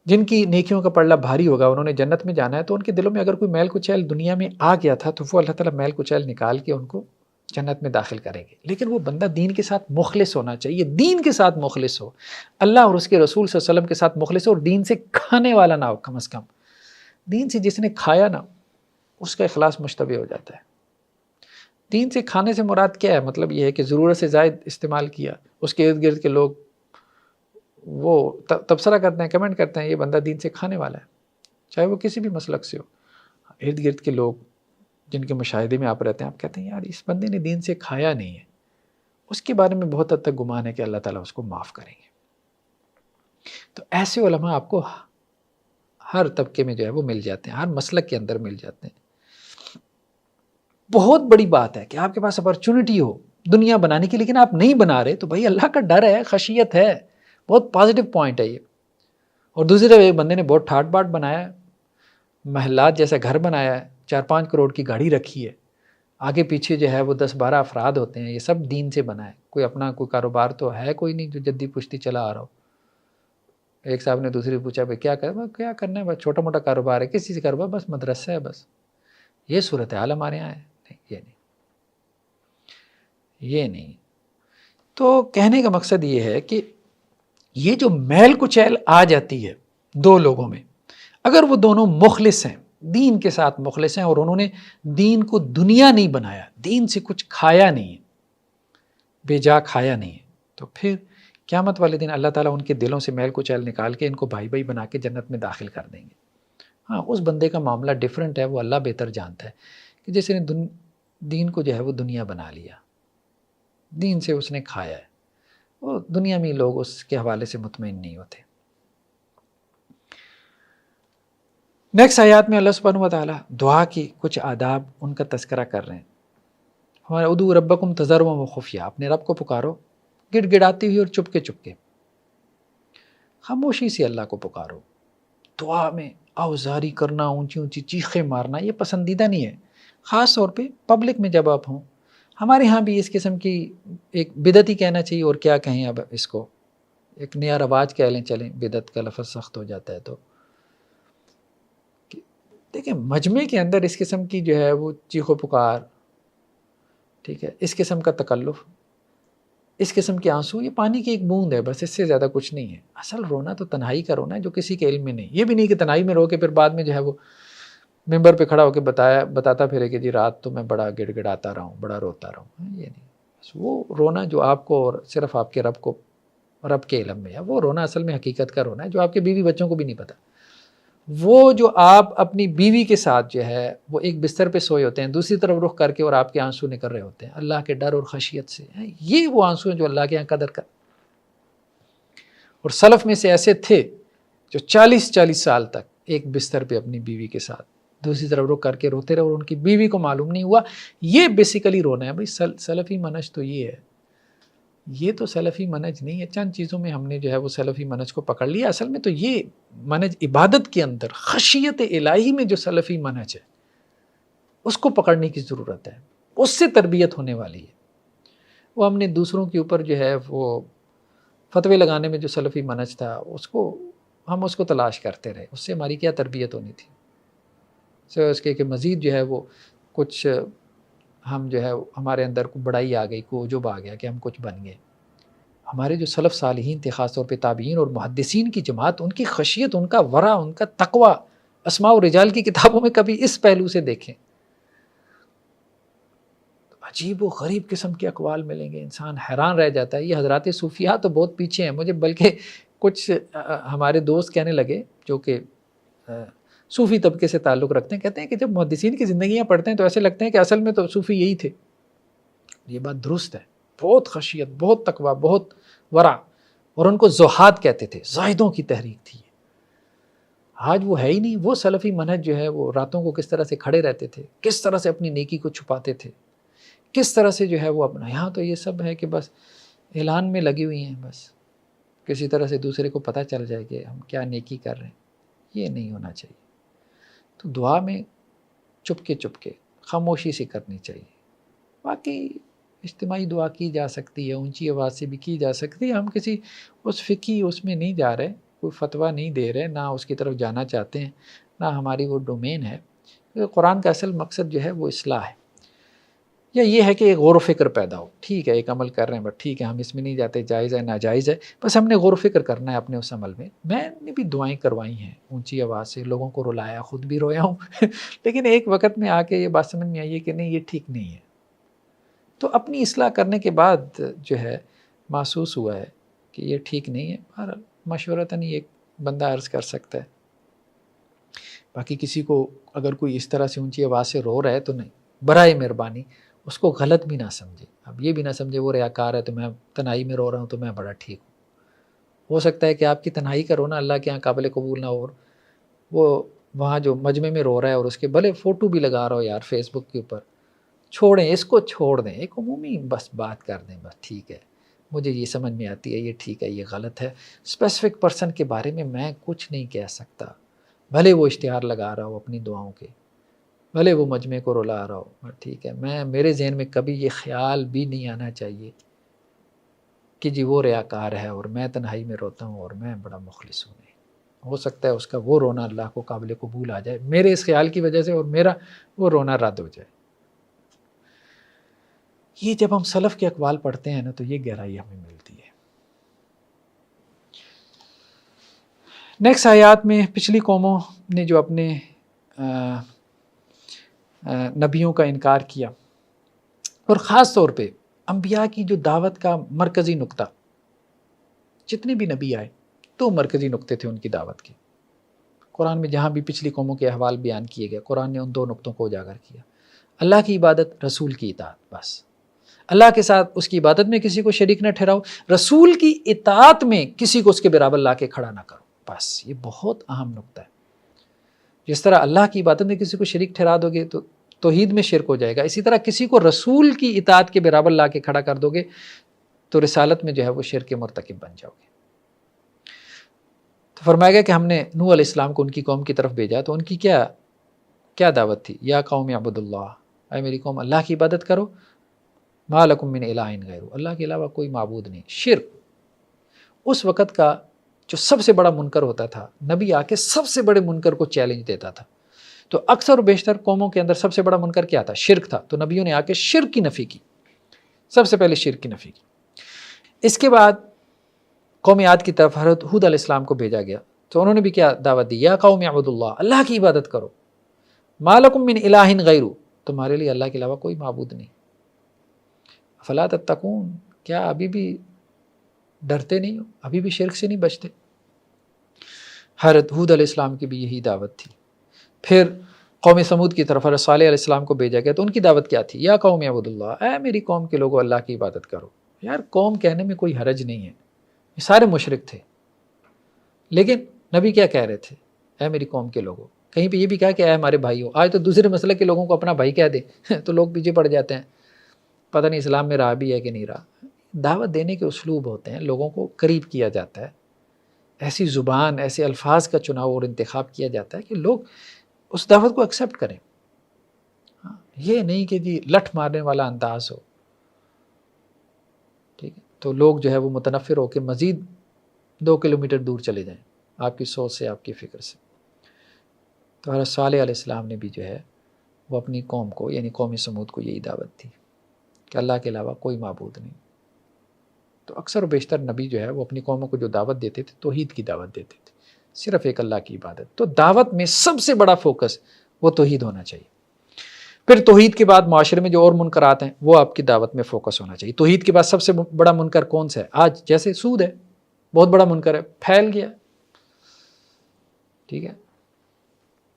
جن کی نیکیوں کا پلڑا بھاری ہوگا انہوں نے جنت میں جانا ہے، تو ان کے دلوں میں اگر کوئی میل کچیل دنیا میں آ گیا تھا تو وہ اللہ تعالیٰ میل کچیل نکال کے ان کو جنت میں داخل کریں گے. لیکن وہ بندہ دین کے ساتھ مخلص ہونا چاہیے، دین کے ساتھ مخلص ہو، اللہ اور اس کے رسول صلی اللہ علیہ وسلم کے ساتھ مخلص ہو، اور دین سے کھانے والا نہ ہو. کم از کم دین سے جس نے کھایا نا اس کا اخلاص مشتبہ ہو جاتا ہے. دین سے کھانے سے مراد کیا ہے؟ مطلب یہ ہے کہ ضرورت سے زائد استعمال کیا. اس کے ارد گرد کے لوگ وہ تبصرہ کرتے ہیں، کمنٹ کرتے ہیں یہ بندہ دین سے کھانے والا ہے، چاہے وہ کسی بھی مسلک سے ہو. ارد گرد کے لوگ جن کے مشاہدے میں آپ رہتے ہیں، آپ کہتے ہیں یار اس بندے نے دین سے کھایا نہیں ہے، اس کے بارے میں بہت حد تک گمان ہے کہ اللہ تعالیٰ اس کو معاف کریں گے. تو ایسے علماء آپ کو ہر طبقے میں جو ہے وہ مل جاتے ہیں، ہر مسلک کے اندر مل جاتے ہیں. بہت بڑی بات ہے کہ آپ کے پاس اپرچونٹی ہو دنیا بنانے کی، لیکن آپ نہیں بنا رہے، تو بھائی اللہ کا ڈر ہے، خشیت ہے، بہت پازیٹیو پوائنٹ ہے یہ. اور دوسری طرف ایک بندے نے بہت ٹھاٹ باٹ بنایا ہے، محلات جیسا گھر بنایا ہے، 4-5 کروڑ کی گاڑی رکھی ہے، آگے پیچھے جو ہے وہ 10-12 افراد ہوتے ہیں، یہ سب دین سے بنا ہے. کوئی اپنا کوئی کاروبار تو ہے کوئی نہیں جو جدی پشتی چلا آ رہا ہو. ایک صاحب نے دوسرے پوچھا بھائی کیا کرنا ہے؟ بس چھوٹا موٹا کاروبار ہے. کس چیز کا کاروبار؟ بس مدرسہ ہے. بس یہ صورتحال ہمارے یہاں ہے. نہیں، یہ نہیں. تو کہنے کا مقصد یہ ہے کہ یہ جو میل کچیل آ جاتی ہے دو لوگوں میں، اگر وہ دونوں مخلص ہیں، دین کے ساتھ مخلص ہیں، اور انہوں نے دین کو دنیا نہیں بنایا، دین سے کچھ کھایا نہیں ہے، بے جا کھایا نہیں ہے، تو پھر قیامت والے دن اللہ تعالیٰ ان کے دلوں سے میل کچیل نکال کے ان کو بھائی بھائی بنا کے جنت میں داخل کر دیں گے. ہاں اس بندے کا معاملہ ڈیفرنٹ ہے، وہ اللہ بہتر جانتا ہے کہ جس نے دین کو جو ہے وہ دنیا بنا لیا، دین سے اس نے کھایا ہے. وہ دنیا میں لوگ اس کے حوالے سے مطمئن نہیں ہوتے. نیکسٹ آیات میں اللہ سبحانہ و تعالیٰ دعا کی کچھ آداب ان کا تذکرہ کر رہے ہیں. ہمارے ادعوا ربکم تضرعا وخفیا، اپنے رب کو پکارو گڑ گڑاتی ہوئی اور چپکے چپکے، خاموشی سے اللہ کو پکارو. دعا میں آوازاری کرنا، اونچی اونچی چیخیں مارنا یہ پسندیدہ نہیں ہے، خاص طور پہ پبلک میں جب آپ ہوں. ہمارے ہاں بھی اس قسم کی ایک بدعت ہی کہنا چاہیے، اور کیا کہیں، اب اس کو ایک نیا رواج کہہ لیں، چلیں بدعت کا لفظ سخت ہو جاتا ہے. تو دیکھیں مجمع کے اندر اس قسم کی جو ہے وہ چیخ و پکار، ٹھیک ہے، اس قسم کا تکلف، اس قسم کے آنسو، یہ پانی کی ایک بوند ہے، بس اس سے زیادہ کچھ نہیں ہے. اصل رونا تو تنہائی کا رونا ہے جو کسی کے علم میں نہیں. یہ بھی نہیں کہ تنہائی میں رو کے پھر بعد میں جو ہے وہ ممبر پہ کھڑا ہو کے بتاتا پھرے کہ جی رات تو میں بڑا گڑ گڑاتا رہا ہوں، بڑا روتا رہا ہوں. یہ نہیں، بس وہ رونا جو آپ کو اور صرف آپ کے رب کے علم میں ہے، وہ رونا اصل میں حقیقت کا رونا ہے جو آپ کے بیوی بچوں کو بھی نہیں پتہ. وہ جو آپ اپنی بیوی کے ساتھ جو ہے وہ ایک بستر پہ سوئے ہوتے ہیں، دوسری طرف رخ کر کے، اور آپ کے آنسو نکل رہے ہوتے ہیں اللہ کے ڈر اور خشیت سے. یہ وہ آنسو ہیں جو اللہ کے یہاں قدر کر. اور سلف میں سے ایسے تھے جو 40 سال تک ایک بستر پہ اپنی بیوی کے ساتھ دوسری طرف رخ کر کے روتے رہے، اور ان کی بیوی کو معلوم نہیں ہوا. یہ بیسیکلی رونا ہے. بھائی سلفی منہج تو یہ ہے، یہ تو سلفی منہج نہیں ہے. چند چیزوں میں ہم نے جو ہے وہ سلفی منہج کو پکڑ لیا، اصل میں تو یہ منہج عبادت کے اندر خشیت الہی میں جو سلفی منہج ہے اس کو پکڑنے کی ضرورت ہے، اس سے تربیت ہونے والی ہے. وہ ہم نے دوسروں کے اوپر جو ہے وہ فتوے لگانے میں جو سلفی منہج تھا ہم اس کو تلاش کرتے رہے، اس سے ہماری کیا تربیت ہونی تھی. اس کے کہ مزید جو ہے وہ کچھ ہم جو ہے ہمارے اندر کو بڑائی آ گئی، کو عجب آ گیا کہ ہم کچھ بن گئے. ہمارے جو سلف صالحین تھے، خاص طور پہ تابعین اور محدثین کی جماعت، ان کی خشیت، ان کا ورع، ان کا تقوی اسماء و رجال کی کتابوں میں کبھی اس پہلو سے دیکھیں. عجیب و غریب قسم کے اقوال ملیں گے، انسان حیران رہ جاتا ہے. یہ حضرات صوفیاء تو بہت پیچھے ہیں. مجھے بلکہ کچھ ہمارے دوست کہنے لگے جو کہ صوفی طبقے سے تعلق رکھتے ہیں، کہتے ہیں کہ جب محدثین کی زندگیاں پڑھتے ہیں تو ایسے لگتے ہیں کہ اصل میں تو صوفی یہی تھے. یہ بات درست ہے. بہت خشیت، بہت تقوی، بہت ورع، اور ان کو زہاد کہتے تھے، زاہدوں کی تحریک تھی. آج وہ ہے ہی نہیں. وہ سلفی منہج جو ہے وہ راتوں کو کس طرح سے کھڑے رہتے تھے، کس طرح سے اپنی نیکی کو چھپاتے تھے، کس طرح سے جو ہے وہ اپنا. یہاں تو یہ سب ہے کہ بس اعلان میں لگی ہوئی ہیں، بس کسی طرح سے دوسرے کو پتہ چل جائے کہ ہم کیا نیکی کر رہے ہیں. یہ نہیں ہونا چاہیے. تو دعا میں چپکے چپکے خاموشی سے کرنی چاہیے. باقی اجتماعی دعا کی جا سکتی ہے، اونچی آواز سے بھی کی جا سکتی ہے. ہم کسی اس فقہی اس میں نہیں جا رہے، کوئی فتویٰ نہیں دے رہے، نہ اس کی طرف جانا چاہتے ہیں، نہ ہماری وہ ڈومین ہے. قرآن کا اصل مقصد جو ہے وہ اصلاح ہے، یا یہ ہے کہ ایک غور و فکر پیدا ہو. ٹھیک ہے ایک عمل کر رہے ہیں بٹ ٹھیک ہے ہم اس میں نہیں جاتے، جائز ہے ناجائز ہے، بس ہم نے غور و فکر کرنا ہے اپنے اس عمل میں. میں نے بھی دعائیں کروائی ہیں اونچی آواز سے، لوگوں کو رلایا، خود بھی رویا ہوں لیکن ایک وقت میں آ کے یہ بات سمجھ میں آئی ہے کہ نہیں یہ ٹھیک نہیں ہے. تو اپنی اصلاح کرنے کے بعد جو ہے محسوس ہوا ہے کہ یہ ٹھیک نہیں ہے. بہرحال مشورتاً ایک بندہ عرض کر سکتا ہے. باقی کسی کو اگر کوئی اس طرح سے اونچی آواز سے رو رہا ہے تو نہیں، برائے مہربانی اس کو غلط بھی نہ سمجھے. اب یہ بھی نہ سمجھے وہ ریاکار ہے تو میں تنہائی میں رو رہا ہوں تو میں بڑا ٹھیک ہوں. ہو سکتا ہے کہ آپ کی تنہائی کا رونا اللہ کے یہاں قابل قبول نہ ہو، اور وہ وہاں جو مجمع میں رو رہا ہے اور اس کے بھلے فوٹو بھی لگا رہا ہو یار فیس بک کے اوپر، چھوڑیں اس کو، چھوڑ دیں، ایک عمومی بس بات کر دیں، بس ٹھیک ہے مجھے یہ سمجھ میں آتی ہے یہ ٹھیک ہے یہ غلط ہے. اسپیسیفک پرسن کے بارے میں کچھ نہیں کہہ سکتا، بھلے وہ اشتہار لگا رہا ہو اپنی دعاؤں کے، بھلے وہ مجمع کو رلا رہا ہو، ٹھیک ہے. میرے ذہن میں کبھی یہ خیال بھی نہیں آنا چاہیے کہ جی وہ ریاکار ہے اور میں تنہائی میں روتا ہوں اور میں بڑا مخلص ہوں. ہو سکتا ہے اس کا وہ رونا اللہ کو قابل قبول آ جائے میرے اس خیال کی وجہ سے، اور میرا وہ رونا رد ہو جائے. یہ جب ہم سلف کے اقوال پڑھتے ہیں نا تو یہ گہرائی ہمیں ملتی ہے. نیکسٹ آیات میں پچھلی قوموں نے جو اپنے نبیوں کا انکار کیا، اور خاص طور پہ انبیاء کی جو دعوت کا مرکزی نقطہ، جتنے بھی نبی آئے تو مرکزی نقطے تھے ان کی دعوت کے. قرآن میں جہاں بھی پچھلی قوموں کے احوال بیان کیے گئے قرآن نے ان دو نقطوں کو اجاگر کیا: اللہ کی عبادت، رسول کی اطاعت. بس اللہ کے ساتھ اس کی عبادت میں کسی کو شریک نہ ٹھہراؤ، رسول کی اطاعت میں کسی کو اس کے برابر لا کے کھڑا نہ کرو. بس یہ بہت اہم نقطہ ہے. جس طرح اللہ کی عبادت میں کسی کو شریک ٹھہرا دو گے تو توحید میں شرک ہو جائے گا، اسی طرح کسی کو رسول کی اطاعت کے برابر لا کے کھڑا کر دو گے تو رسالت میں جو ہے وہ شرک کے مرتکب بن جاؤ گے. تو فرمایا گیا کہ ہم نے نوح علیہ السلام کو ان کی قوم کی طرف بھیجا تو ان کی کیا دعوت تھی؟ یا قوم اعبدوا اللہ، اے میری قوم اللہ کی عبادت کرو، ما لکم من الہ غیرہ، اللہ کے علاوہ کوئی معبود نہیں. شرک اس وقت کا جو سب سے بڑا منکر ہوتا تھا، نبی آ کے سب سے بڑے منکر کو چیلنج دیتا تھا. تو اکثر و بیشتر قوموں کے اندر سب سے بڑا منکر کیا تھا؟ شرک تھا. تو نبیوں نے آ کے شرک کی نفی کی، سب سے پہلے شرک کی نفی کی. اس کے بعد قوم عاد کی طرف حضرت ہود علیہ السلام کو بھیجا گیا تو انہوں نے بھی کیا دعوت دی؟ یا قوم اعبدوا اللہ، اللہ کی عبادت کرو، ما لکم من الہ غیرہ، تمہارے لیے اللہ کے علاوہ کوئی معبود نہیں. افلا تتقون، کیا ابھی بھی ڈرتے نہیں ہو؟ ابھی بھی شرک سے نہیں بچتے؟ حضرت ہود علیہ السلام کی بھی یہی دعوت تھی. پھر قوم سمود کی طرف حضرت صالح علیہ السلام کو بھیجا گیا تو ان کی دعوت کیا تھی؟ یا قوم اعبدوا اللہ، اے میری قوم کے لوگوں اللہ کی عبادت کرو. یار قوم کہنے میں کوئی حرج نہیں ہے، یہ سارے مشرک تھے. لیکن نبی کیا کہہ رہے تھے؟ اے میری قوم کے لوگوں. کہیں پہ یہ بھی کہا کہ اے ہمارے بھائی ہو. آج تو دوسرے مسئلے کے لوگوں کو اپنا بھائی کہہ دے تو لوگ پیچھے پڑ جاتے ہیں، پتہ نہیں اسلام میں رہا بھی ہے کہ نہیں رہا. دعوت دینے کے اسلوب ہوتے ہیں، لوگوں کو قریب کیا جاتا ہے، ایسی زبان ایسے الفاظ کا چناؤ اور انتخاب کیا جاتا ہے کہ لوگ اس دعوت کو ایکسیپٹ کریں. یہ نہیں کہ جی لٹھ مارنے والا انداز ہو، ٹھیک ہے، تو لوگ جو ہے وہ متنفر ہو کے مزید 2 کلومیٹر دور چلے جائیں آپ کی سوچ سے، آپ کی فکر سے. تو حضرت صالح علیہ السلام نے بھی جو ہے وہ اپنی قوم کو یعنی قوم سمود کو یہی دعوت دی کہ اللہ کے علاوہ کوئی معبود نہیں. تو اکثر و بیشتر نبی جو ہے وہ اپنی قوموں کو جو دعوت دیتے تھے توحید کی دعوت دیتے تھے، صرف ایک اللہ کی عبادت. تو دعوت میں سب سے بڑا فوکس وہ توحید ہونا چاہیے. پھر توحید کے بعد معاشرے میں جو اور منکرات ہیں وہ آپ کی دعوت میں فوکس ہونا چاہیے. توحید کے بعد سب سے بڑا منکر کون سا ہے؟ آج جیسے سود ہے، بہت بڑا منکر ہے، پھیل گیا، ٹھیک ہے،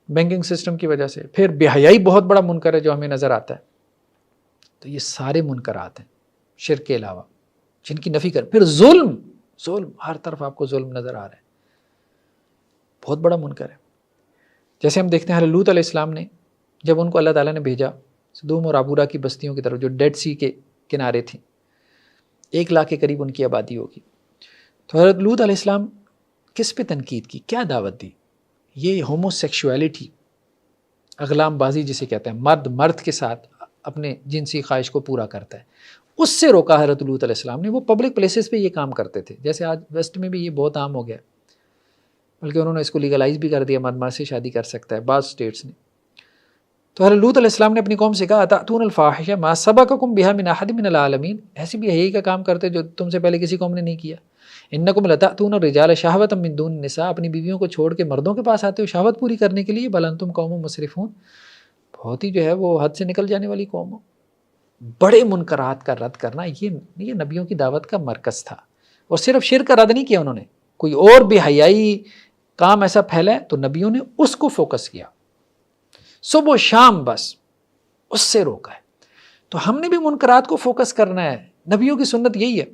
بینکنگ سسٹم کی وجہ سے. پھر بے حیائی بہت بڑا منکر ہے جو ہمیں نظر آتا ہے. تو یہ سارے منکرات ہیں شرک کے علاوہ جن کی نفی کر. پھر ظلم ہر طرف آپ کو ظلم نظر آ رہا ہے، بہت بڑا منکر ہے. جیسے ہم دیکھتے ہیں حضرت لوط علیہ السلام نے جب ان کو اللہ تعالیٰ نے بھیجا سدوم اور عبورہ کی بستیوں کی طرف جو ڈیڈ سی کے کنارے تھیں، 1 لاکھ کے قریب ان کی آبادی ہوگی. تو حضرت لوط علیہ السلام کس پہ تنقید کی، کیا دعوت دی؟ یہ ہومو سیکشولیٹی، اغلام بازی جسے کہتے ہیں، مرد کے ساتھ اپنے جنسی خواہش کو پورا کرتا ہے، اس سے روکا حضرت لوط علیہ السلام نے۔ وہ پبلک پلیسز پہ یہ کام کرتے تھے، جیسے آج ویسٹ میں بھی یہ بہت عام ہو گیا، بلکہ انہوں نے اس کو لیگلائز بھی کر دیا، مرد مرد سے شادی کر سکتا ہے بعض اسٹیٹس نے۔ تو حضرت لوط علیہ السلام نے اپنی قوم سے کہا اتأتون الفاحش ما سبقکم بها من احد من العالمین، ایسی بھی یہی کا کام کرتے جو تم سے پہلے کسی قوم نے نہیں کیا۔ انکم لتأتون الرجال شہوۃ من دون النساء، اپنی بیویوں کو چھوڑ کے مردوں کے پاس آتے ہو شہوت پوری کرنے کے لیے، بل انتم قوم مسرفون، بہت ہی جو ہے وہ حد سے نکل جانے والی قوم ہو۔ بڑے منکرات کا رد کرنا یہ نبیوں کی دعوت کا مرکز تھا، اور صرف شرک کا رد نہیں کیا انہوں نے، کوئی اور بھی حیائی کام ایسا پھیلا ہے تو نبیوں نے اس کو فوکس کیا، صبح و شام بس اس سے روکا ہے۔ تو ہم نے بھی منکرات کو فوکس کرنا ہے، نبیوں کی سنت یہی ہے،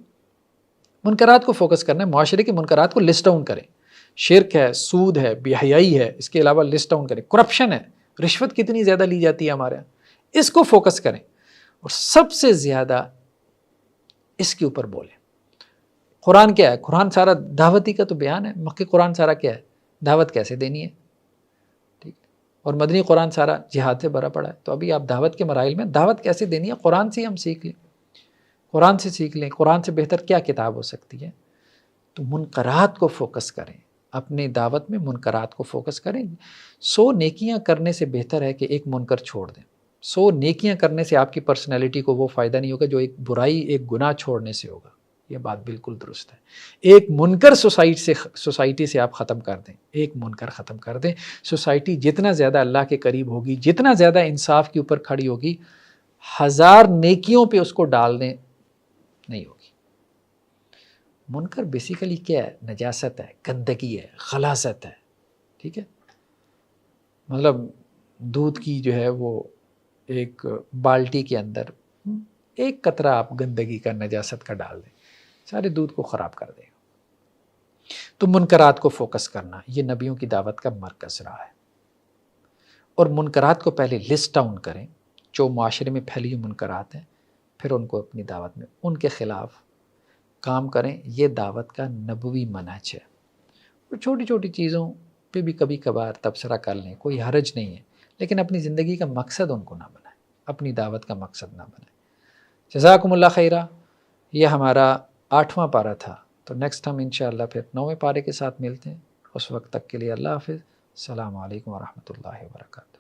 منکرات کو فوکس کرنا ہے، معاشرے کے منکرات کو لسٹ ڈاؤن کریں، شرک ہے، سود ہے، بے حیائی ہے، اس کے علاوہ لسٹ ڈاؤن کریں، کرپشن ہے، رشوت کتنی زیادہ لی جاتی ہے ہمارے یہاں، اس کو فوکس کریں، اور سب سے زیادہ اس کے اوپر بولیں۔ قرآن کیا ہے؟ قرآن سارا دعوتی کا تو بیان ہے، مکہ قرآن سارا کیا ہے؟ دعوت کیسے دینی ہے، ٹھیک ہے، اور مدنی قرآن سارا جہاد سے بھرا پڑا ہے۔ تو ابھی آپ دعوت کے مراحل میں دعوت کیسے دینی ہے قرآن سے ہم سیکھ لیں، قرآن سے سیکھ لیں، قرآن سے بہتر کیا کتاب ہو سکتی ہے؟ تو منکرات کو فوکس کریں، اپنی دعوت میں منکرات کو فوکس کریں۔ 100 نیکیاں کرنے سے بہتر ہے کہ ایک منکر چھوڑ دیں۔ 100 نیکیاں کرنے سے آپ کی پرسنالٹی کو وہ فائدہ نہیں ہوگا جو ایک برائی، ایک گناہ چھوڑنے سے ہوگا، یہ بات بالکل درست ہے۔ ایک منکر سوسائٹی سے آپ ختم کر دیں، ایک منکر ختم کر دیں، سوسائٹی جتنا زیادہ اللہ کے قریب ہوگی، جتنا زیادہ انصاف کے اوپر کھڑی ہوگی، 1000 نیکیوں پہ اس کو ڈال دیں نہیں ہوگی۔ منکر بیسیکلی کیا ہے؟ نجاست ہے، گندگی ہے، غلاظت ہے، ٹھیک ہے، مطلب دودھ کی جو ہے وہ ایک بالٹی کے اندر ایک قطرہ آپ گندگی کا، نجاست کا ڈال دیں، سارے دودھ کو خراب کر دے گا۔ تو منکرات کو فوکس کرنا یہ نبیوں کی دعوت کا مرکز رہا ہے، اور منکرات کو پہلے لسٹ ڈاؤن کریں، جو معاشرے میں پھیلی ہوئی منکرات ہیں، پھر ان کو اپنی دعوت میں ان کے خلاف کام کریں۔ یہ دعوت کا نبوی منہج ہے، اور چھوٹی چھوٹی چیزوں پہ بھی کبھی کبھار تبصرہ کر لیں، کوئی حرج نہیں ہے، لیکن اپنی زندگی کا مقصد ان کو نہ بنائیں، اپنی دعوت کا مقصد نہ بنائیں۔ جزاکم اللہ خیرہ۔ یہ ہمارا 8واں پارہ تھا، تو نیکسٹ ہم انشاءاللہ پھر 9ویں پارے کے ساتھ ملتے ہیں۔ اس وقت تک کے لیے اللہ حافظ، السلام علیکم ورحمۃ اللہ وبرکاتہ۔